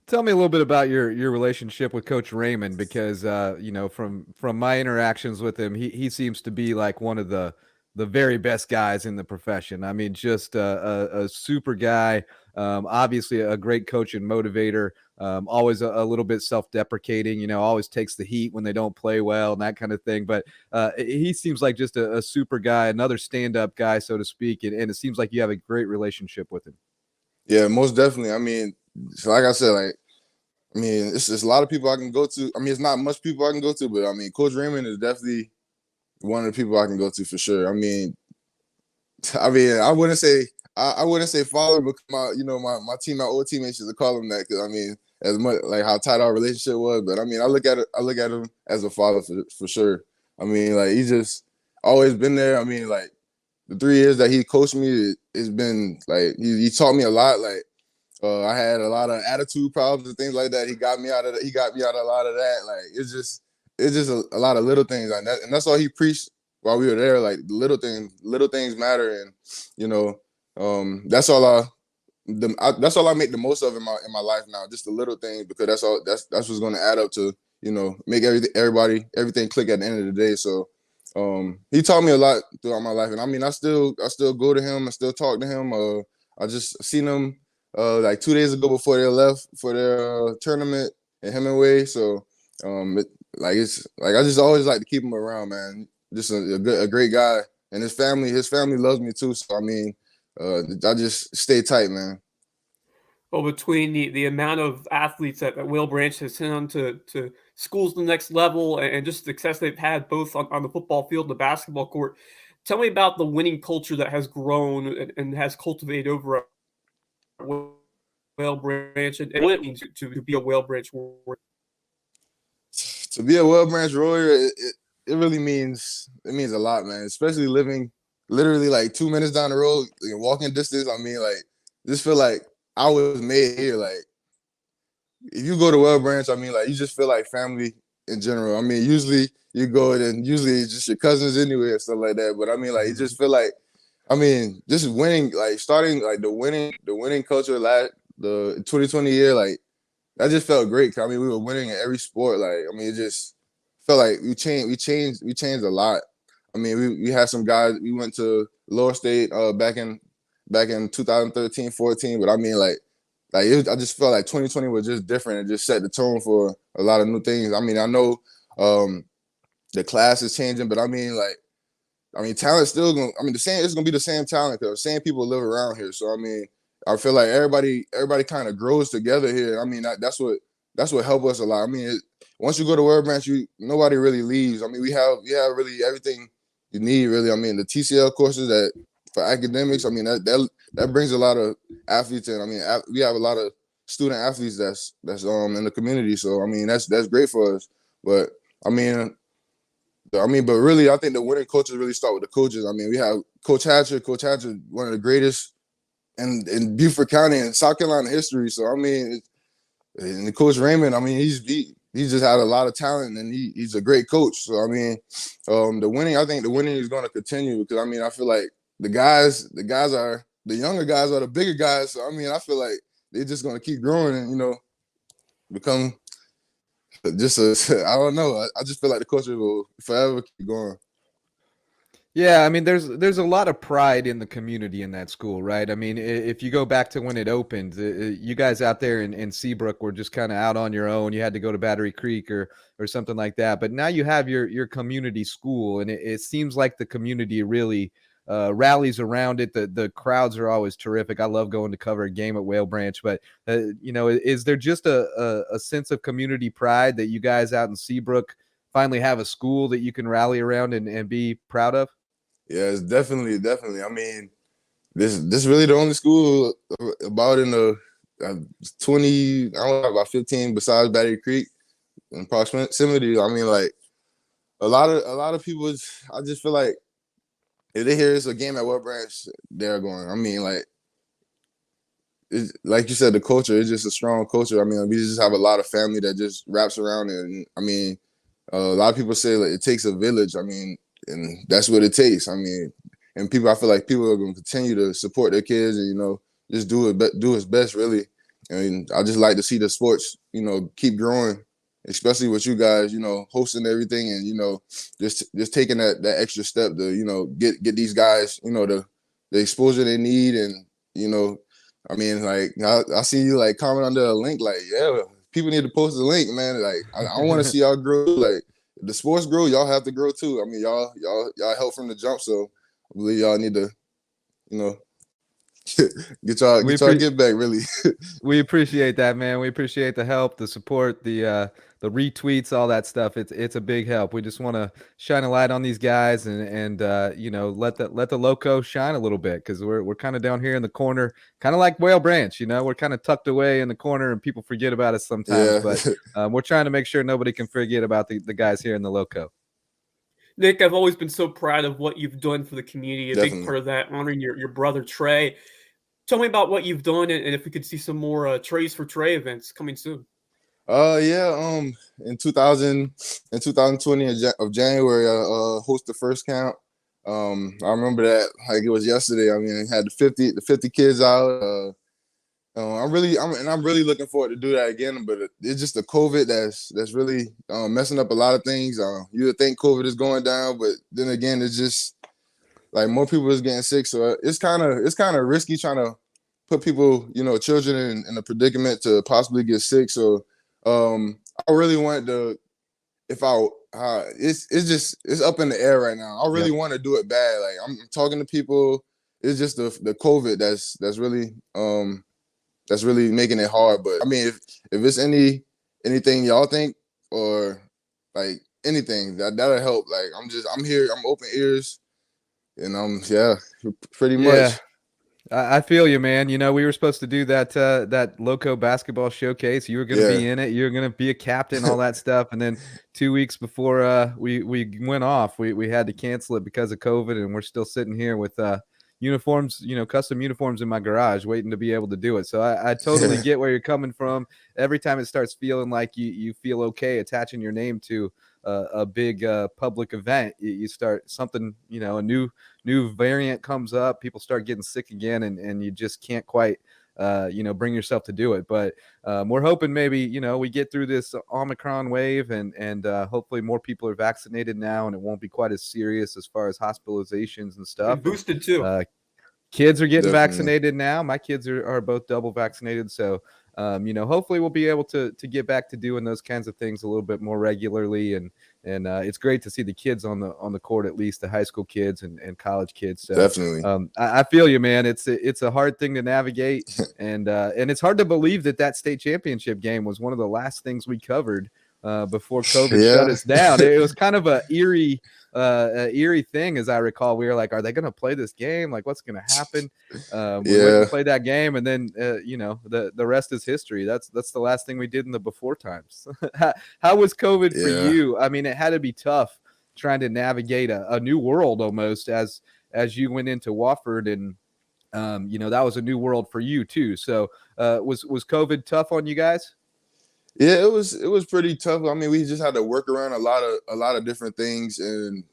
Tell me a little bit about your relationship with Coach Raymond, because from my interactions with him, he seems to be like one of the very best guys in the profession. I mean, just a super guy. Obviously, a great coach and motivator. Always a little bit self-deprecating. Always takes the heat when they don't play well and that kind of thing. But he seems like just a super guy, another stand-up guy, so to speak. And it seems like you have a great relationship with him. Yeah, most definitely. I mean, so like I said, it's a lot of people I can go to. I mean, it's not much people I can go to, but I mean, Coach Raymond is definitely one of the people I can go to for sure. I mean, I wouldn't say father, but my old teammates used to call him that because I mean, as much like how tight our relationship was. But I mean, I look at him as a father for sure. I mean, like he's just always been there. I mean, like the 3 years that he coached me, it's been like he taught me a lot. Like I had a lot of attitude problems and things like that. He got me out of a lot of that. Like it's just a lot of little things like that, and that's all he preached while we were there. Like little things matter, and that's all I make the most of in my life now. Just the little things, because that's what's going to add up to make everything click at the end of the day. So he taught me a lot throughout my life, and I mean I still go to him, I still talk to him. I just seen him like 2 days ago before they left for their tournament in Hemingway. So I just always like to keep him around, man. Just a great guy, and his family loves me too. So I mean, I just stay tight, man. Well, between the amount of athletes that Whale Branch has sent on to schools to the next level and just the success they've had both on the football field and the basketball court, tell me about the winning culture that has grown and has cultivated over at Whale Branch and what it means to be a Whale Branch warrior. To be a Whale Branch warrior, it really means a lot, man. Especially living literally like 2 minutes down the road, walking distance. I mean, like just feel like I was made here. Like if you go to Whale Branch, I mean, like you just feel like family in general. I mean, usually you go and usually it's just your cousins anyway and stuff like that. But I mean, like you just feel like, I mean, just winning, like starting like the winning culture the 2020 year, like that just felt great. 'Cause I mean, we were winning in every sport. Like, I mean, it just felt like we changed a lot. I mean, we had some guys. We went to Lower State back in 2013, 14. But I mean, I just felt like 2020 was just different and just set the tone for a lot of new things. I mean, I know the class is changing, but I mean, talent's still going. I mean, it's gonna be the same talent because the same people live around here. So I mean, I feel like everybody kind of grows together here. I mean, that's what helped us a lot. I mean, once you go to Whale Branch, nobody really leaves. I mean, we have really everything you need, really. I mean, the TCL courses that for academics, I mean, that brings a lot of athletes in. I mean, we have a lot of student athletes that's in the community. So I mean, that's great for us. But but really, I think the winning coaches really start with the coaches. I mean, we have Coach Hatcher. Coach Hatcher, one of the greatest in Beaufort County and South Carolina history. So I mean, and Coach Raymond, I mean, he just had a lot of talent and he's a great coach. So I mean, I think the winning is going to continue because I mean, I feel like the guys are the younger guys are the bigger guys. So I mean, I feel like they're just gonna keep growing and become just I don't know. I just feel like the culture will forever keep going. Yeah, I mean, there's a lot of pride in the community in that school, right? I mean, if you go back to when it opened, you guys out there in Seabrook were just kind of out on your own. You had to go to Battery Creek or something like that. But now you have your community school, and it seems like the community really rallies around it. The crowds are always terrific. I love going to cover a game at Whale Branch. But is there just a sense of community pride that you guys out in Seabrook finally have a school that you can rally around and be proud of? Yeah, it's definitely. I mean, this really the only school about in the 20, I don't know, about 15 besides Battery Creek in proximity. I mean, like a lot of people. I just feel like if they hear it's a game at West Branch, they're going. I mean, like you said, the culture is just a strong culture. I mean, we just have a lot of family that just wraps around it. And I mean, a lot of people say like it takes a village. I mean. And that's what it takes. I mean, and I feel like people are going to continue to support their kids and, just do its best, really. I mean, I just like to see the sports, keep growing, especially with you guys, hosting everything and, just taking that extra step to, get these guys, the exposure they need. And, I mean, like, I see you, like, comment under a link, like, yeah, people need to post the link, man. Like, I want to see y'all grow, like, the sports grow, y'all have to grow too. I mean, y'all help from the jump, so I believe y'all need to, get back, really. We appreciate that, man. We appreciate the help, the support, the retweets, all that stuff. It's a big help. We just want to shine a light on these guys and let the Lowco shine a little bit, because we're kind of down here in the corner, kind of like Whale Branch. We're kind of tucked away in the corner and people forget about us sometimes. Yeah. But we're trying to make sure nobody can forget about the guys here in the Lowco. Nick, I've always been so proud of what you've done for the community. Definitely. Big part of that, honoring your brother Trey. Tell me about what you've done, and if we could see some more Trays for Trey events coming soon. Yeah. In 2020 of January, I hosted the first camp. I remember that like it was yesterday. I mean, I had the 50 kids out. I'm really looking forward to do that again. But it's just the COVID that's really messing up a lot of things. You would think COVID is going down, but then again, it's just like more people is getting sick. So it's kind of risky trying to put people, children in a predicament to possibly get sick. So I really wanted to, it's up in the air right now. I really want to do it bad. Like I'm talking to people. It's just the COVID that's really making it hard. But I mean, if it's anything y'all think or like anything that'll help. Like I'm here. I'm open ears, and pretty much. I feel you, man. We were supposed to do that Lowco basketball showcase. You were going to be in it. You were going to be a captain, all that stuff. And then 2 weeks before we went off, we had to cancel it because of COVID. And we're still sitting here with uniforms, custom uniforms in my garage, waiting to be able to do it. So I totally get where you're coming from. Every time it starts feeling like you feel okay attaching your name to a big public event, you start something, a new variant comes up, people start getting sick again, and you just can't quite bring yourself to do it. But we're hoping maybe we get through this Omicron wave and hopefully more people are vaccinated now, and it won't be quite as serious as far as hospitalizations and stuff. And boosted too. Kids are getting vaccinated now. My kids are both double vaccinated, so hopefully we'll be able to get back to doing those kinds of things a little bit more regularly, and it's great to see the kids on the court, at least the high school kids and college kids. So, definitely. I feel you, man. It's a hard thing to navigate, and it's hard to believe that state championship game was one of the last things we covered before COVID shut us down. It was kind of a eerie thing, as I recall. We were like, are they going to play this game? Like, what's going to happen? We went to play that game, and then the rest is history. That's the last thing we did in the before times. How was COVID for you? I mean, it had to be tough trying to navigate a new world almost as you went into Wofford, and that was a new world for you too. So was COVID tough on you guys? Yeah, it was pretty tough. I mean, we just had to work around a lot of different things, and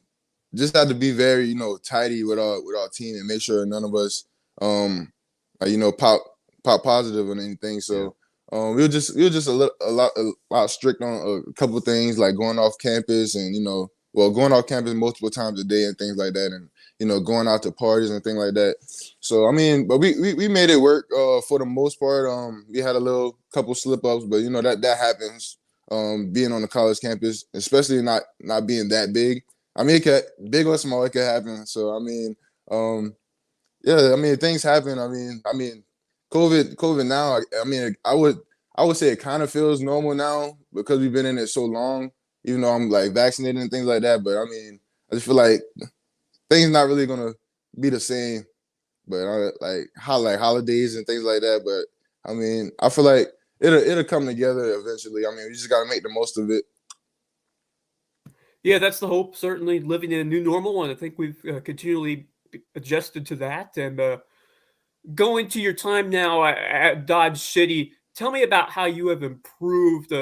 just had to be very, tidy with our team and make sure none of us pop positive or anything. So we were just a lot strict on a couple of things, like going off campus and going off campus multiple times a day and things like that, and going out to parties and things like that. So I mean, but we made it work for the most part. We had a little couple slip ups, but that happens. Being on the college campus, especially not being that big. I mean, it could, big or small, it could happen. So I mean, yeah, I mean, things happen. I mean, COVID now. I mean, I would say it kind of feels normal now because we've been in it so long. Even though I'm like vaccinated and things like that, but I mean, I just feel like things not really gonna be the same. But like holidays and things like that. But I mean, I feel like it'll come together eventually. I mean, we just gotta make the most of it. Yeah, that's the hope. Certainly, living in a new normal, and I think we've continually adjusted to that. And going to your time now at Dodge City, tell me about how you have improved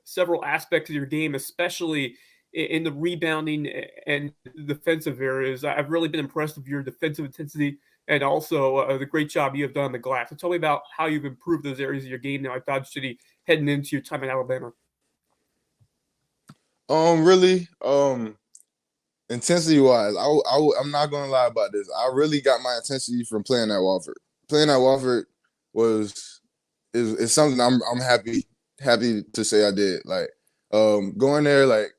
several aspects of your game, especially in the rebounding and defensive areas. I've really been impressed with your defensive intensity and also the great job you have done on the glass. So tell me about how you've improved those areas of your game now at Dodge City heading into your time in Alabama. Really, intensity wise, I'm not gonna lie about this. I really got my intensity from playing at Wofford. Playing at Wofford is something I'm happy to say I did. Like, going there, like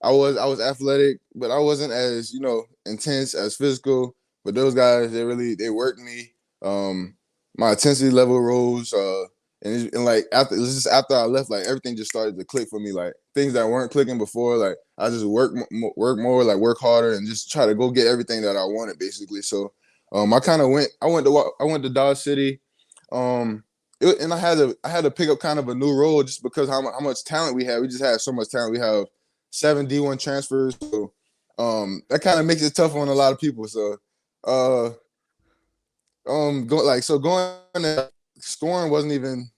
I was athletic, but I wasn't as intense, as physical. But those guys, they worked me. My intensity level rose. And like after I left, like everything just started to click for me. Like things that weren't clicking before, like I just work more, like work harder, and just try to go get everything that I wanted, basically. So, I went to Dodge City, and I had to pick up kind of a new role just because how much talent we had. We just had so much talent. We have 7 D1 transfers, so that kind of makes it tough on a lot of people. So, going there, scoring wasn't even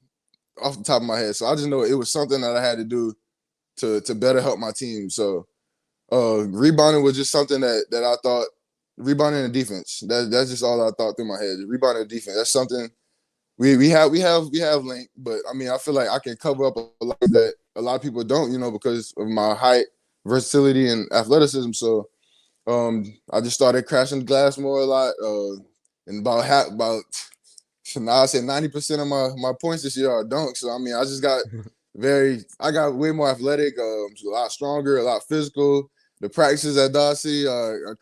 off the top of my head. So I just know it was something that I had to do to better help my team. So rebounding was just something that I thought, rebounding and defense. That's just all I thought through my head. Rebounding and defense. That's something we have length, but I mean I feel like I can cover up a lot that a lot of people don't, because of my height, versatility, and athleticism. So I just started crashing the glass more a lot. And now I say 90% of my points this year are dunks. So I mean, I just got I got way more athletic, a lot stronger, a lot physical. The practices at Dodge City are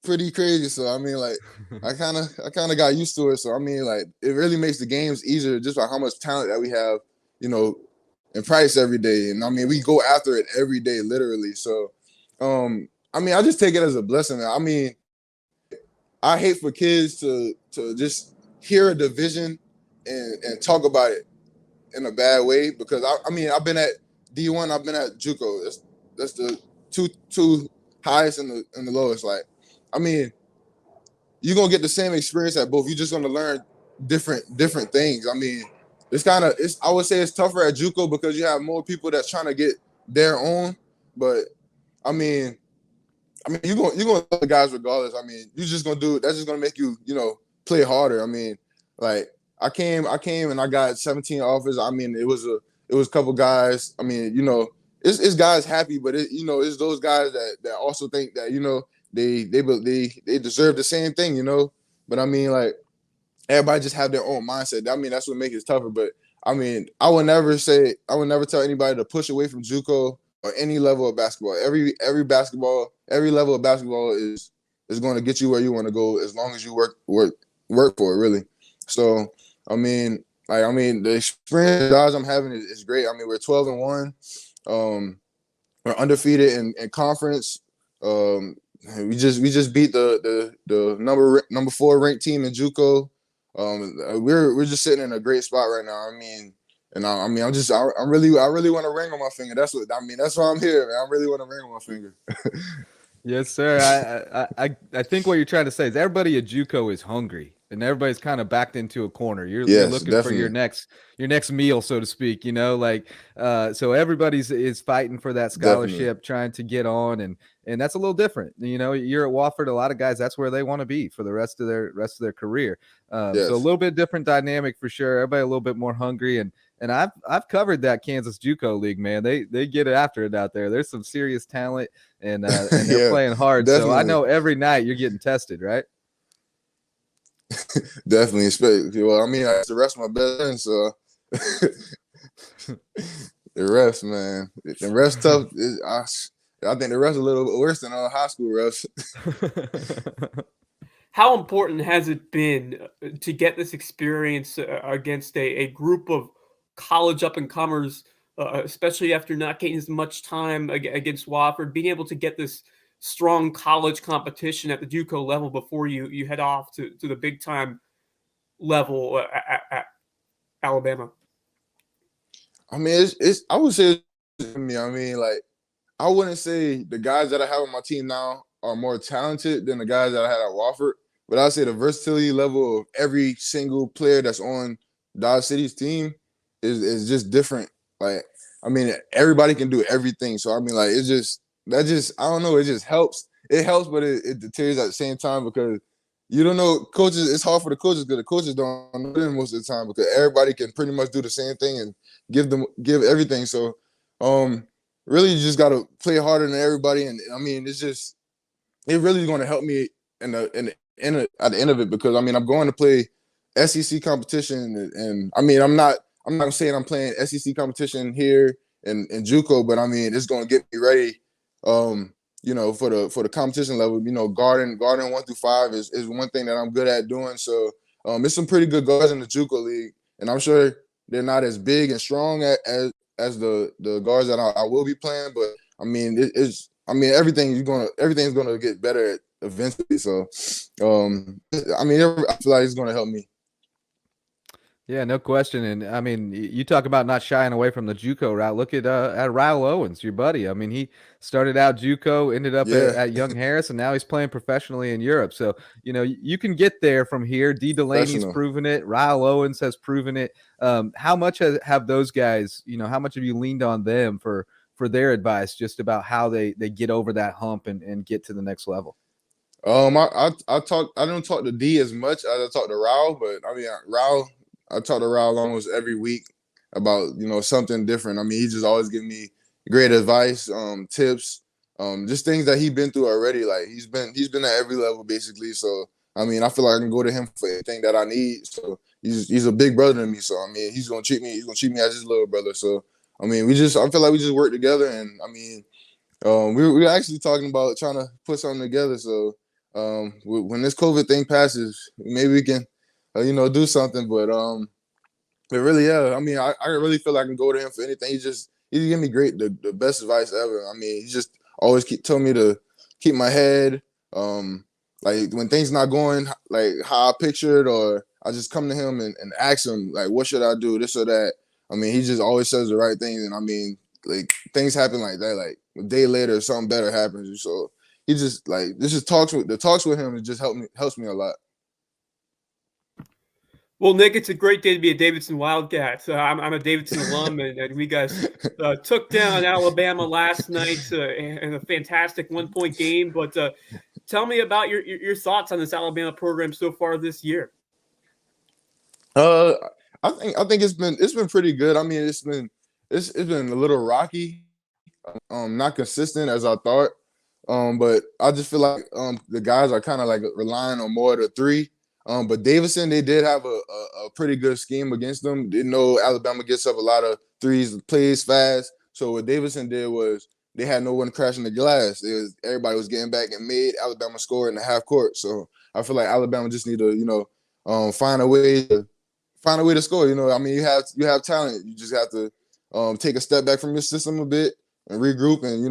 pretty crazy. So I mean, like I kind of got used to it. So I mean, like it really makes the games easier just by how much talent that we have, in practice every day. And I mean, we go after it every day, literally. So I mean, I just take it as a blessing. I mean, I hate for kids to just hear a division and talk about it in a bad way, because I mean I've been at D1, I've been at JUCO. That's the two highest and the lowest. Like, I mean, you're gonna get the same experience at both. You're just gonna learn different things. I mean, I would say it's tougher at JUCO because you have more people that's trying to get their own. But I mean you're gonna love the guys regardless. I mean, you're just gonna do it. That's just gonna make you play harder. I mean, like I came and I got 17 offers. I mean, it was a couple guys. I mean, it's guys happy, but it's those guys that also think that they deserve the same thing. But I mean, like everybody just have their own mindset. I mean, that's what makes it tougher. But I mean, I would never tell anybody to push away from JUCO or any level of basketball. Every level of basketball is going to get you where you want to go as long as you work for it, really. So I mean, the experience guys I'm having is great. I mean, we're 12-1. We're undefeated in conference. We just beat the number 4 ranked team in JUCO. We're just sitting in a great spot right now. I mean, and I really want a ring on my finger. That's why I'm here, man. I really want a ring on my finger. Yes, sir. I think what you're trying to say is everybody at JUCO is hungry, and everybody's kind of backed into a corner. You're Yes, looking for definitely. your next meal, so to speak. So everybody's is fighting for that Definitely. scholarship, trying to get on, and that's a little different. You're at Wofford. A lot of guys, that's where they want to be for the rest of their career. So a Yes. little bit different dynamic for sure. Everybody a little bit more hungry, and I've covered that Kansas JUCO league, man. They get after it out there. There's some serious talent, and they're Yeah, playing hard. So I definitely. know every night you're getting tested, right? Definitely. Well, I mean, I used to rest my best friend, so the rest, man. The rest tough. I think the rest a little worse than high school refs. How important has it been to get this experience against a group of college up and comers, especially after not getting as much time against Wofford, being able to get this strong college competition at the JUCO level before you head off to the big time level at Alabama? I mean, it's I would say me. I mean, like I wouldn't say the guys that I have on my team now are more talented than the guys that I had at Wofford, but I'd say the versatility level of every single player that's on Dodge City's team is just different. Like, I mean, everybody can do everything. So I mean, like, it's just I don't know. It just helps. It helps, but it deteriorates at the same time because you don't know coaches. It's hard for the coaches because the coaches don't know them most of the time because everybody can pretty much do the same thing and give everything. So, really you just gotta play harder than everybody, and I mean it really is going to help me at the end of it because I mean I'm going to play SEC competition, and I mean I'm not saying I'm playing SEC competition here in JUCO, but I mean it's going to get me ready, for the competition level. Guarding 1 through 5 is one thing that I'm good at doing. So it's some pretty good guards in the JUCO league, and I'm sure they're not as big and strong as the guards that I will be playing, but I mean everything's gonna get better eventually. So I mean I feel like it's gonna help me. Yeah, no question. And I mean, you talk about not shying away from the JUCO route. Look at Ryle Owens, your buddy. I mean, he started out JUCO, ended up Yeah, at Young Harris, and now he's playing professionally in Europe. So you can get there from here. D Delaney's professional. proven it. Ryle Owens has proven it. How much have those guys? How much have you leaned on them for their advice, just about how they get over that hump and get to the next level? I don't talk to D as much as I talk to Raul, but I mean I talk to Raul almost every week about something different. I mean he just always give me great advice, tips, just things that he's been through already. Like he's been at every level basically. So I mean I feel like I can go to him for anything that I need. So he's a big brother to me. So I mean he's gonna treat me as his little brother. So I mean I feel like we just work together, and I mean we're actually talking about trying to put something together. So when this COVID thing passes, maybe we can, do something. But really, yeah. I mean, I really feel like I can go to him for anything. He give me the best advice ever. I mean, he just always told me to keep my head. Like when things not going like how I pictured, or I just come to him and ask him like, what should I do, this or that. I mean, he just always says the right things, and I mean, like things happen like that. Like a day later, something better happens. So he just like this just talks with him. It just helps me a lot. Well, Nick, it's a great day to be a Davidson Wildcat. I'm a Davidson alum, and we guys took down Alabama last night in a fantastic 1-point game. But tell me about your thoughts on this Alabama program so far this year. I think it's been pretty good. I mean, it's been a little rocky, not consistent as I thought. But I just feel like the guys are kind of like relying on more of the three. But Davidson, they did have a pretty good scheme against them. They know Alabama gets up a lot of threes, plays fast. So what Davidson did was they had no one crashing the glass. Everybody was getting back and made Alabama score in the half court. So I feel like Alabama just need to, find a way to score. I mean, you have talent. You just have to take a step back from your system a bit and regroup, and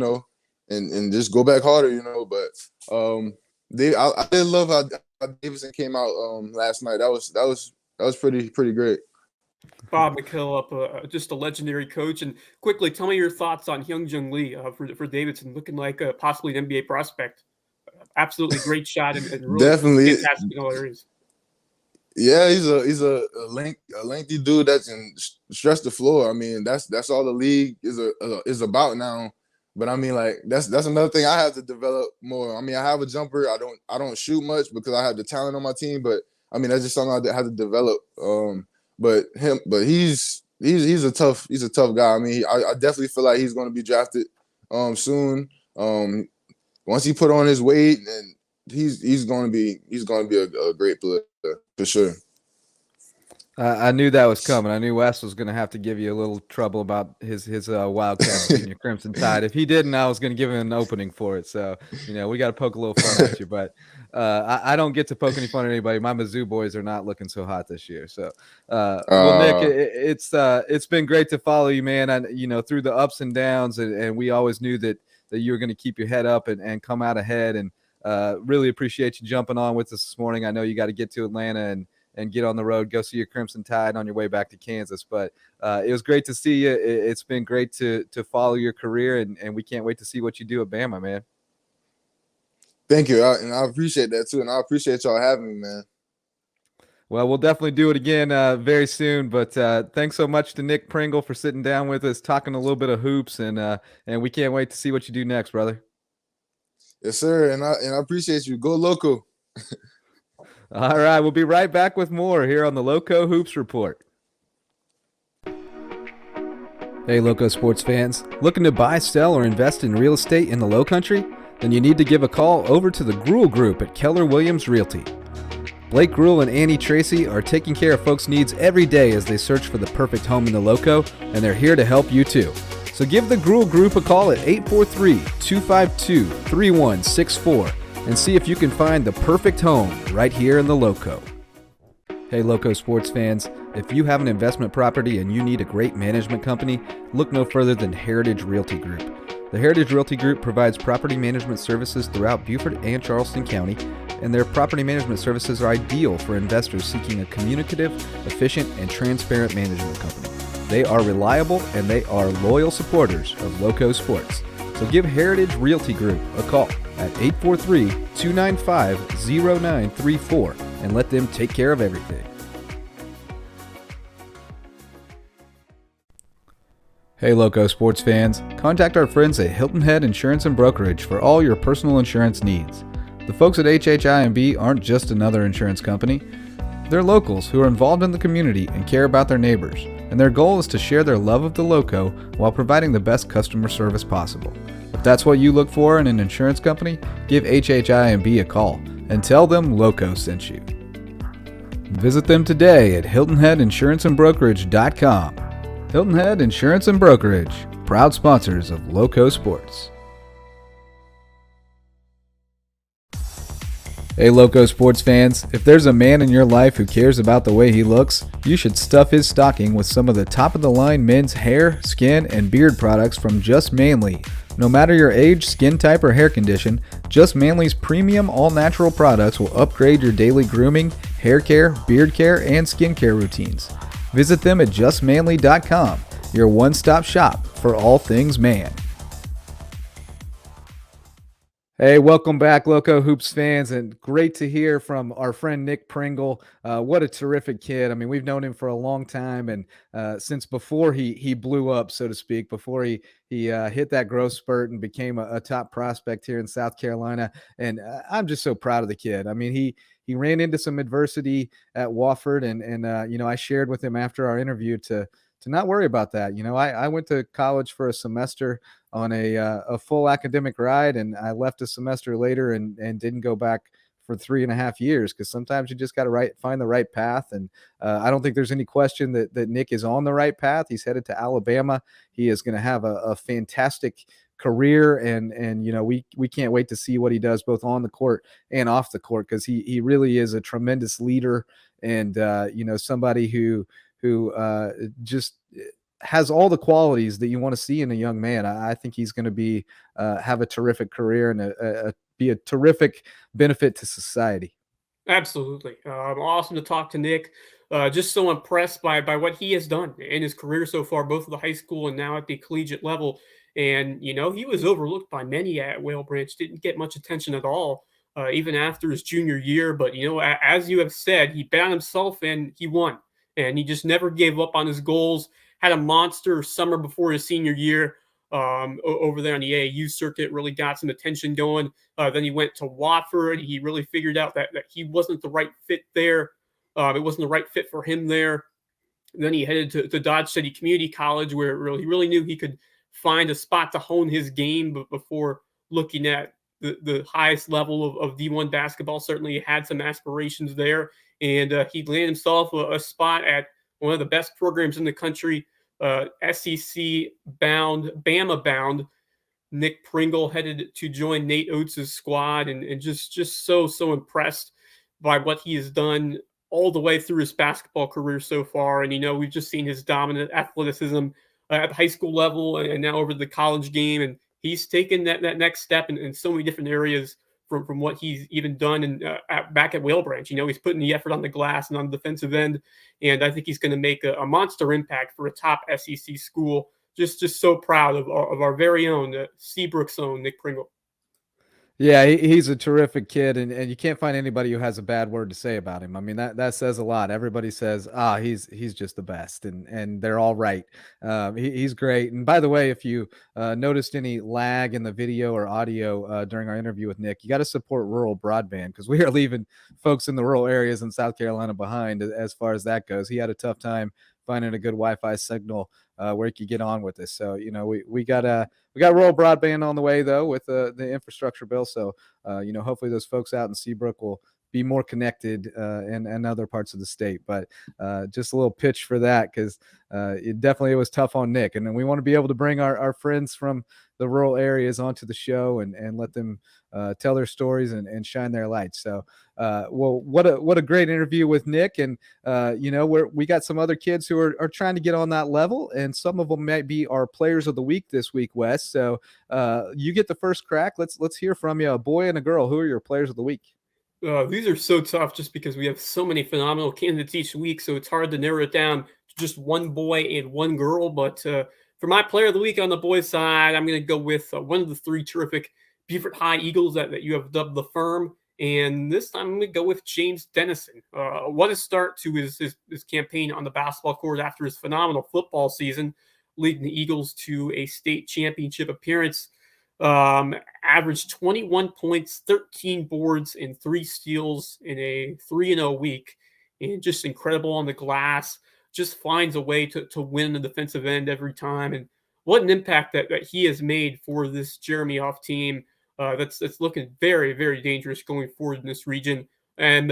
and just go back harder. But I did love how Davidson came out last night. That was pretty great. Bob McKillop, just a legendary coach. And quickly, tell me your thoughts on Hyunjung Lee for Davidson, looking like possibly an NBA prospect. Absolutely great shot and really Definitely. fantastic in all areas. Yeah, he's a lengthy dude that can stretch the floor. I mean, that's all the league is about now. But I mean, like that's another thing I have to develop more. I mean, I have a jumper. I don't shoot much because I have the talent on my team. But I mean, that's just something I have to develop. But he's a tough guy. I mean, I definitely feel like he's going to be drafted soon. Once he put on his weight, and he's going to be a great player for sure. I knew that was coming. I knew Wes was going to have to give you a little trouble about his Wildcats being your Crimson Tide. If he didn't, I was going to give him an opening for it. So, we got to poke a little fun at you. But I don't get to poke any fun at anybody. My Mizzou boys are not looking so hot this year. So, well, Nick, it's been great to follow you, man. And through the ups and downs, and we always knew that you were going to keep your head up and come out ahead. And really appreciate you jumping on with us this morning. I know you got to get to Atlanta and get on the road, go see your Crimson Tide on your way back to Kansas. But it was great to see you. It's been great to follow your career, and we can't wait to see what you do at Bama, man. Thank you, and I appreciate that too, and I appreciate y'all having me, man. Well, we'll definitely do it again very soon. But thanks so much to Nick Pringle for sitting down with us, talking a little bit of hoops, and we can't wait to see what you do next, brother. Yes, sir, and I appreciate you. Go Lowco. All right, we'll be right back with more here on the Lowco Hoops Report. Hey, Lowco sports fans. Looking to buy, sell, or invest in real estate in the Lowcountry? Then you need to give a call over to the Gruhl Group at Keller Williams Realty. Blake Gruhl and Annie Tracy are taking care of folks' needs every day as they search for the perfect home in the Lowco, and they're here to help you too. So give the Gruhl Group a call at 843-252-3164 and see if you can find the perfect home right here in the Lowco. Hey, Lowco sports fans, if you have an investment property and you need a great management company, look no further than Heritage Realty Group. The Heritage Realty Group provides property management services throughout Beaufort and Charleston County, and their property management services are ideal for investors seeking a communicative, efficient, and transparent management company. They are reliable and they are loyal supporters of Lowco Sports. So give Heritage Realty Group a call at 843-295-0934 and let them take care of everything. Hey, Lowco sports fans. Contact our friends at Hilton Head Insurance and Brokerage for all your personal insurance needs. The folks at HHIMB aren't just another insurance company. They're locals who are involved in the community and care about their neighbors, and their goal is to share their love of the Lowco while providing the best customer service possible. If that's what you look for in an insurance company, give HHIMB a call and tell them Lowco sent you. Visit them today at HiltonHeadInsuranceandBrokerage.com. Hilton Head Insurance and Brokerage, proud sponsors of Lowco Sports. Hey, Lowco sports fans, if there's a man in your life who cares about the way he looks, you should stuff his stocking with some of the top-of-the-line men's hair, skin, and beard products from Just Manly. No matter your age, skin type, or hair condition, Just Manly's premium all-natural products will upgrade your daily grooming, hair care, beard care, and skincare routines. Visit them at justmanly.com, your one-stop shop for all things man. Hey, welcome back, Lowco Hoops fans, and great to hear from our friend Nick Pringle. What a terrific kid. I mean, we've known him for a long time, and since before he blew up, so to speak, before he hit that growth spurt and became a top prospect here in South Carolina. And I'm just so proud of the kid. I mean, he ran into some adversity at Wofford, and I shared with him after our interview to not worry about that. I went to college for a semester on a full academic ride, and I left a semester later and didn't go back for 3.5 years, because sometimes you just got to find the right path. And I don't think there's any question that Nick is on the right path. He's headed to Alabama. He is going to have a fantastic career, and we can't wait to see what he does both on the court and off the court, because he really is a tremendous leader, and somebody who just has all the qualities that you want to see in a young man. I think he's going to be have a terrific career and be a terrific benefit to society. Absolutely. Awesome to talk to Nick. just so impressed by what he has done in his career so far, both at the high school and now at the collegiate level. And, you know, he was overlooked by many at Whale Branch, didn't get much attention at all, even after his junior year. But, you know, as you have said, he bet on himself and he won. And he just never gave up on his goals, had a monster summer before his senior year over there on the AAU circuit, really got some attention going. Then he went to Watford. He really figured out that he wasn't the right fit there. It wasn't the right fit for him there. And then he headed to Dodge City Community College, where he really knew he could find a spot to hone his game before looking at the highest level of D1 basketball. Certainly he had some aspirations there. And he landed himself a spot at one of the best programs in the country, SEC bound, Bama bound. Nick Pringle headed to join Nate Oates' squad, and just so impressed by what he has done all the way through his basketball career so far. And, you know, we've just seen his dominant athleticism at the high school level and now over to the college game. And he's taken that next step in so many different areas from what he's even done back at Whale Branch. You know, he's putting the effort on the glass and on the defensive end. And I think he's going to make a monster impact for a top SEC school. Just so proud of our very own Seabrook's own Nick Pringle. Yeah, he's a terrific kid, and you can't find anybody who has a bad word to say about him. I mean, that says a lot. Everybody says, he's just the best, and they're all right. He's great. And by the way, if you noticed any lag in the video or audio during our interview with Nick, you got to support rural broadband, because we are leaving folks in the rural areas in South Carolina behind as far as that goes. He had a tough time finding a good Wi-Fi signal where he could get on with this. So, you know, we got rural broadband on the way, though, with the infrastructure bill. So, you know, hopefully those folks out in Seabrook will be more connected in other parts of the state. But just a little pitch for that, because it was tough on Nick. And then we want to be able to bring our friends from the rural areas onto the show and let them tell their stories and shine their lights. So, well, what a great interview with Nick. And, you know, we got some other kids who are trying to get on that level, and some of them might be our players of the week this week, Wes. So you get the first crack. Let's hear from you, a boy and a girl. Who are your players of the week? These are so tough just because we have so many phenomenal candidates each week. So it's hard to narrow it down to just one boy and one girl. But for my player of the week on the boys' side, I'm going to go with one of the three terrific Beaufort High Eagles that you have dubbed the Firm. And this time I'm going to go with James Dennison. What a start to his campaign on the basketball court after his phenomenal football season, leading the Eagles to a state championship appearance. Averaged 21 points, 13 boards, and 3 steals in a 3-0 week. And just incredible on the glass. Just finds a way to win the defensive end every time. And what an impact that he has made for this Jeremy Hoff team. That's looking very, very dangerous going forward in this region. And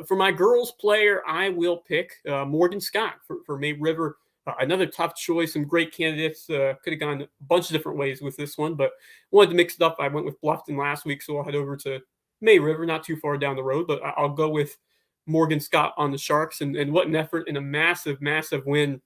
for my girls player, I will pick Morgan Scott for May River. Another tough choice, some great candidates. Could have gone a bunch of different ways with this one, but wanted to mix it up. I went with Bluffton last week, so I'll head over to May River, not too far down the road, but I'll go with Morgan Scott on the Sharks. And what an effort and a massive, massive win.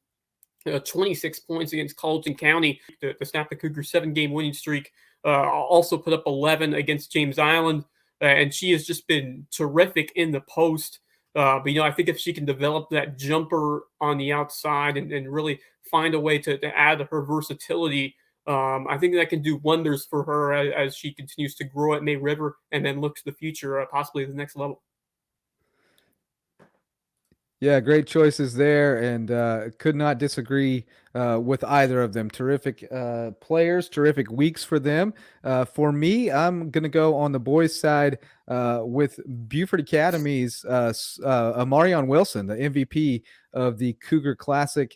26 points against Colleton County to snap the Cougars' 7-game winning streak. Also put up 11 against James Island, and she has just been terrific in the post. But, you know, I think if she can develop that jumper on the outside and really find a way to add her versatility, I think that can do wonders for her as she continues to grow at May River and then look to the future, possibly the next level. Yeah, great choices there, and could not disagree with either of them. Terrific players, terrific weeks for them. For me, I'm going to go on the boys' side with Beaufort Academy's Amarion Wilson, the MVP of the Cougar Classic.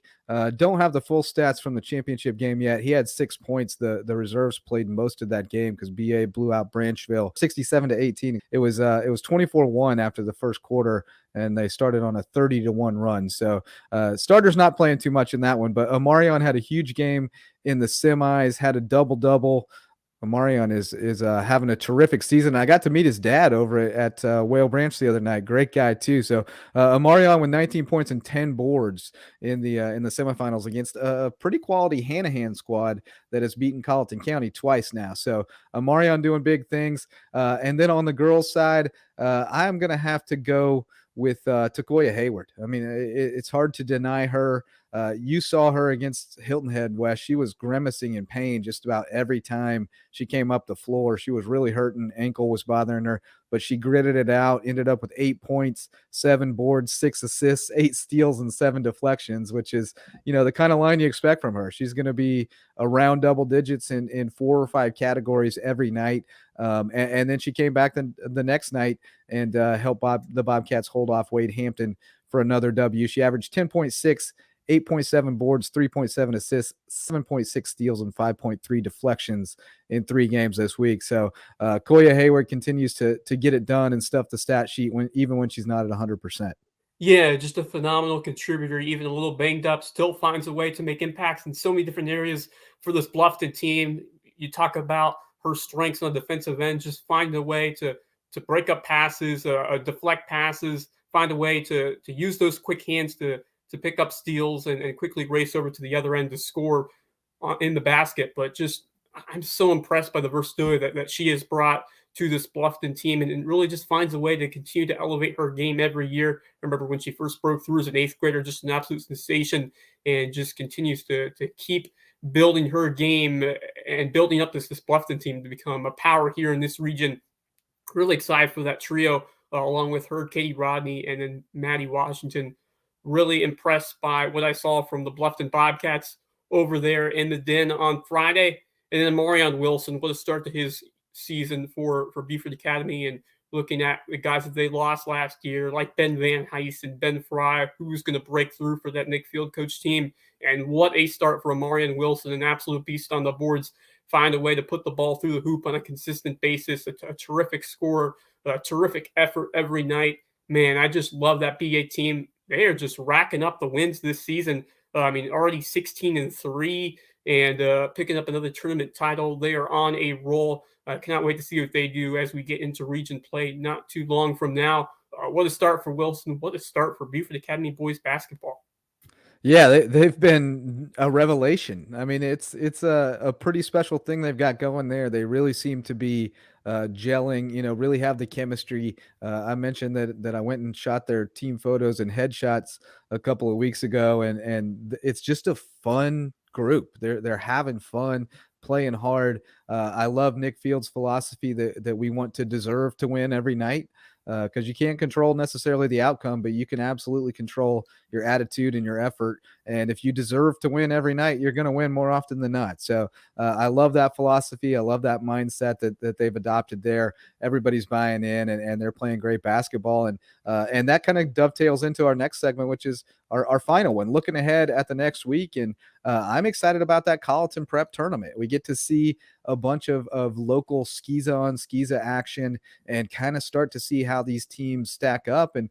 Don't have the full stats from the championship game yet. He had 6 points. The reserves played most of that game because BA blew out Branchville 67-18. It was 24-1 after the first quarter, and they started on a 30-1 run. So starters not playing too much in that one, but Amarion had a huge game in the semis, had a double-double. Amarion is having a terrific season. I got to meet his dad over at Whale Branch the other night. Great guy too. So Amarion with 19 points and 10 boards in the semifinals against a pretty quality Hanahan squad that has beaten Colleton County twice now. So Amarion doing big things. And then on the girls' side, I'm gonna have to go with Takoya Hayward. I mean, it's hard to deny her. You saw her against Hilton Head West. She was grimacing in pain just about every time she came up the floor. She was really hurting. Ankle was bothering her, but she gritted it out, ended up with 8 points, 7 boards, 6 assists, 8 steals, and 7 deflections, which is, the kind of line you expect from her. She's going to be around double digits in 4 or 5 categories every night. And then she came back the next night and helped the Bobcats hold off Wade Hampton for another W. She averaged 10.6, 8.7 boards, 3.7 assists, 7.6 steals, and 5.3 deflections in 3 games this week. So Koya Hayward continues to get it done and stuff the stat sheet even when she's not at 100%. Yeah, just a phenomenal contributor, even a little banged up, still finds a way to make impacts in so many different areas for this Bluffton team. You talk about her strengths on the defensive end, just find a way to break up passes, deflect passes, find a way to use those quick hands to pick up steals and quickly race over to the other end to score in the basket. But just, I'm so impressed by the versatility that she has brought to this Bluffton team, and really just finds a way to continue to elevate her game every year. I remember when she first broke through as an 8th grader, just an absolute sensation, and just continues to keep building her game and building up this Bluffton team to become a power here in this region. Really excited for that trio, along with her, Katie Rodney, and then Maddie Washington. Really impressed by what I saw from the Bluffton Bobcats over there in the Den on Friday. And then Amarion Wilson, what a start to his season for Beaufort Academy, and looking at the guys that they lost last year, like Ben Van Heist and Ben Fry, who's going to break through for that Nick Field coach team. And what a start for Amarion Wilson, an absolute beast on the boards, find a way to put the ball through the hoop on a consistent basis, a terrific scorer, a terrific effort every night. Man, I just love that BA team. They are just racking up the wins this season. Already 16-3 and picking up another tournament title. They are on a roll. I cannot wait to see what they do as we get into region play not too long from now. What a start for Wilson. What a start for Beaufort Academy boys basketball. Yeah, they've been a revelation. I mean, it's a pretty special thing they've got going there. They really seem to be gelling, really have the chemistry. I mentioned that I went and shot their team photos and headshots a couple of weeks ago, and it's just a fun group. They're having fun, playing hard. I love Nick Field's philosophy that we want to deserve to win every night, because you can't control necessarily the outcome, but you can absolutely control your attitude and your effort. And if you deserve to win every night, you're going to win more often than not. So I love that philosophy. I love that mindset that they've adopted there. Everybody's buying in, and they're playing great basketball. And that kind of dovetails into our next segment, which is our final one, looking ahead at the next week. And I'm excited about that Colleton Prep tournament. We get to see a bunch of local Skiza on Skiza action and kind of start to see how these teams stack up. And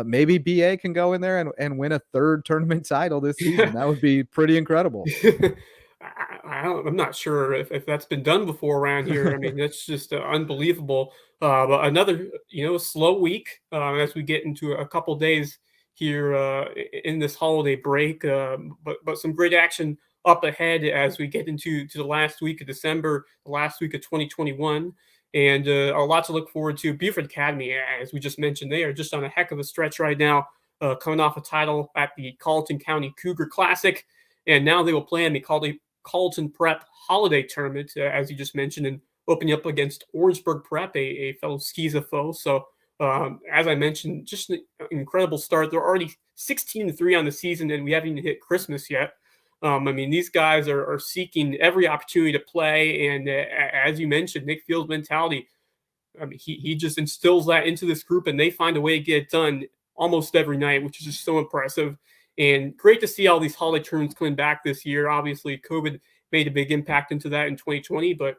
maybe BA can go in there and win a 3rd tournament title this season. That would be pretty incredible. I'm not sure if that's been done before around here. I mean, that's just unbelievable. But another, slow week as we get into a couple days here in this holiday break. But some great action up ahead as we get into the last week of December, the last week of 2021. And a lot to look forward to. Beaufort Academy, as we just mentioned, they are just on a heck of a stretch right now, coming off a title at the Colleton County Cougar Classic. And now they will play in the Colleton Prep Holiday Tournament, as you just mentioned, and opening up against Orangeburg Prep, a fellow Skiza foe. So, as I mentioned, just an incredible start. They're already 16-3 on the season, and we haven't even hit Christmas yet. These guys are seeking every opportunity to play. And as you mentioned, Nick Field's mentality, he just instills that into this group, and they find a way to get it done almost every night, which is just so impressive. And great to see all these holiday tournaments coming back this year. Obviously, COVID made a big impact into that in 2020. But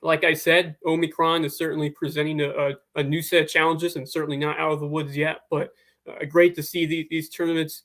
like I said, Omicron is certainly presenting a new set of challenges, and certainly not out of the woods yet. But great to see these tournaments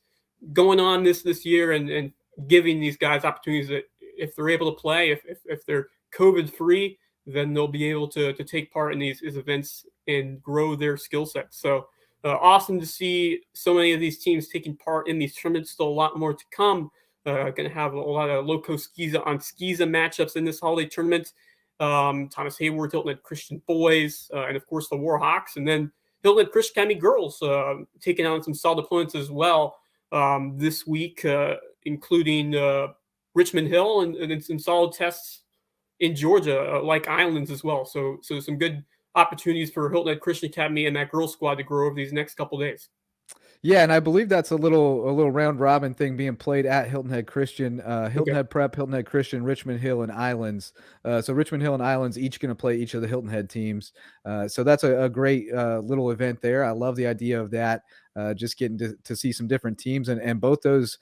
going on this year and giving these guys opportunities that if they're able to play, if they're COVID-free, then they'll be able to take part in these events and grow their skill sets. So awesome to see so many of these teams taking part in these tournaments. Still a lot more to come. Going to have a lot of Lowco Skiza on Skiza matchups in this holiday tournament. Thomas Hayward, Hilton Head Christian boys, and of course the Warhawks. And then Hilton Head Christian Academy girls taking on some solid opponents as well this week, including Richmond Hill and some solid tests in Georgia, like Islands as well. So some good opportunities for Hilton Head Christian Academy and that girls squad to grow over these next couple days. Yeah, and I believe that's a little round robin thing being played at Hilton Head Christian, Hilton Head Prep, Hilton Head Christian, Richmond Hill, and Islands. So Richmond Hill and Islands each going to play each of the Hilton Head teams. So that's a great little event there. I love the idea of that. Just getting to see some different teams, and both those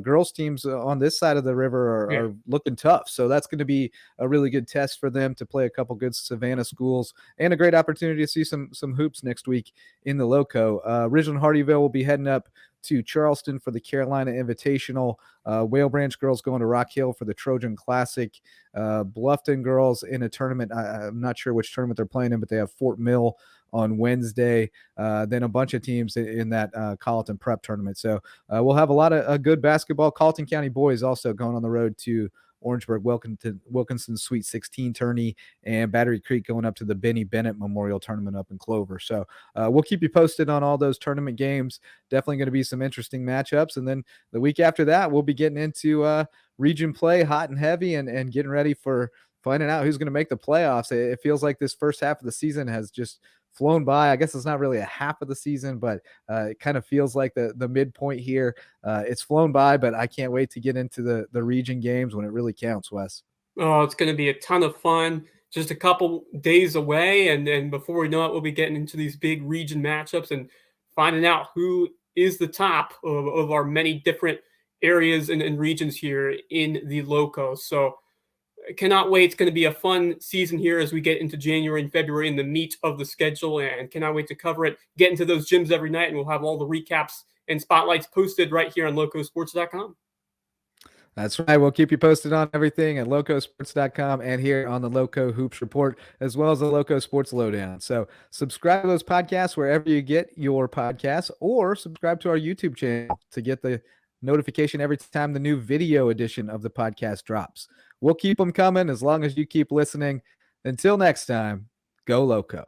girls teams on this side of the river are looking tough. So that's going to be a really good test for them to play a couple good Savannah schools, and a great opportunity to see some hoops next week in the Lowco. Ridgeland Hardyville will be heading up to Charleston for the Carolina Invitational. Whale Branch girls going to Rock Hill for the Trojan Classic. Bluffton girls in a tournament. I'm not sure which tournament they're playing in, but they have Fort Mill on Wednesday. Then a bunch of teams in that Colleton Prep tournament. So we'll have a lot of good basketball. Colleton County boys also going on the road to Orangeburg, Wilkinson Sweet 16 tourney, and Battery Creek going up to the Benny Bennett Memorial Tournament up in Clover. So we'll keep you posted on all those tournament games. Definitely going to be some interesting matchups. And then the week after that, we'll be getting into region play hot and heavy and getting ready for finding out who's going to make the playoffs. It feels like this first half of the season has just flown by. I guess it's not really a half of the season, but it kind of feels like the midpoint here. It's flown by, but I can't wait to get into the region games when it really counts, Wes. Oh, it's going to be a ton of fun. Just a couple days away, and then before we know it, we'll be getting into these big region matchups and finding out who is the top of our many different areas and regions here in the Lowco. So I cannot wait. It's going to be a fun season here as we get into January and February in the meat of the schedule, and cannot wait to cover it, get into those gyms every night, and we'll have all the recaps and spotlights posted right here on locosports.com. That's right. We'll keep you posted on everything at locosports.com and here on the Lowco Hoops Report, as well as the Lowco Sports Lowdown. So subscribe to those podcasts wherever you get your podcasts, or subscribe to our YouTube channel to get the notification every time the new video edition of the podcast drops. We'll keep them coming as long as you keep listening. Until next time, go Lowco.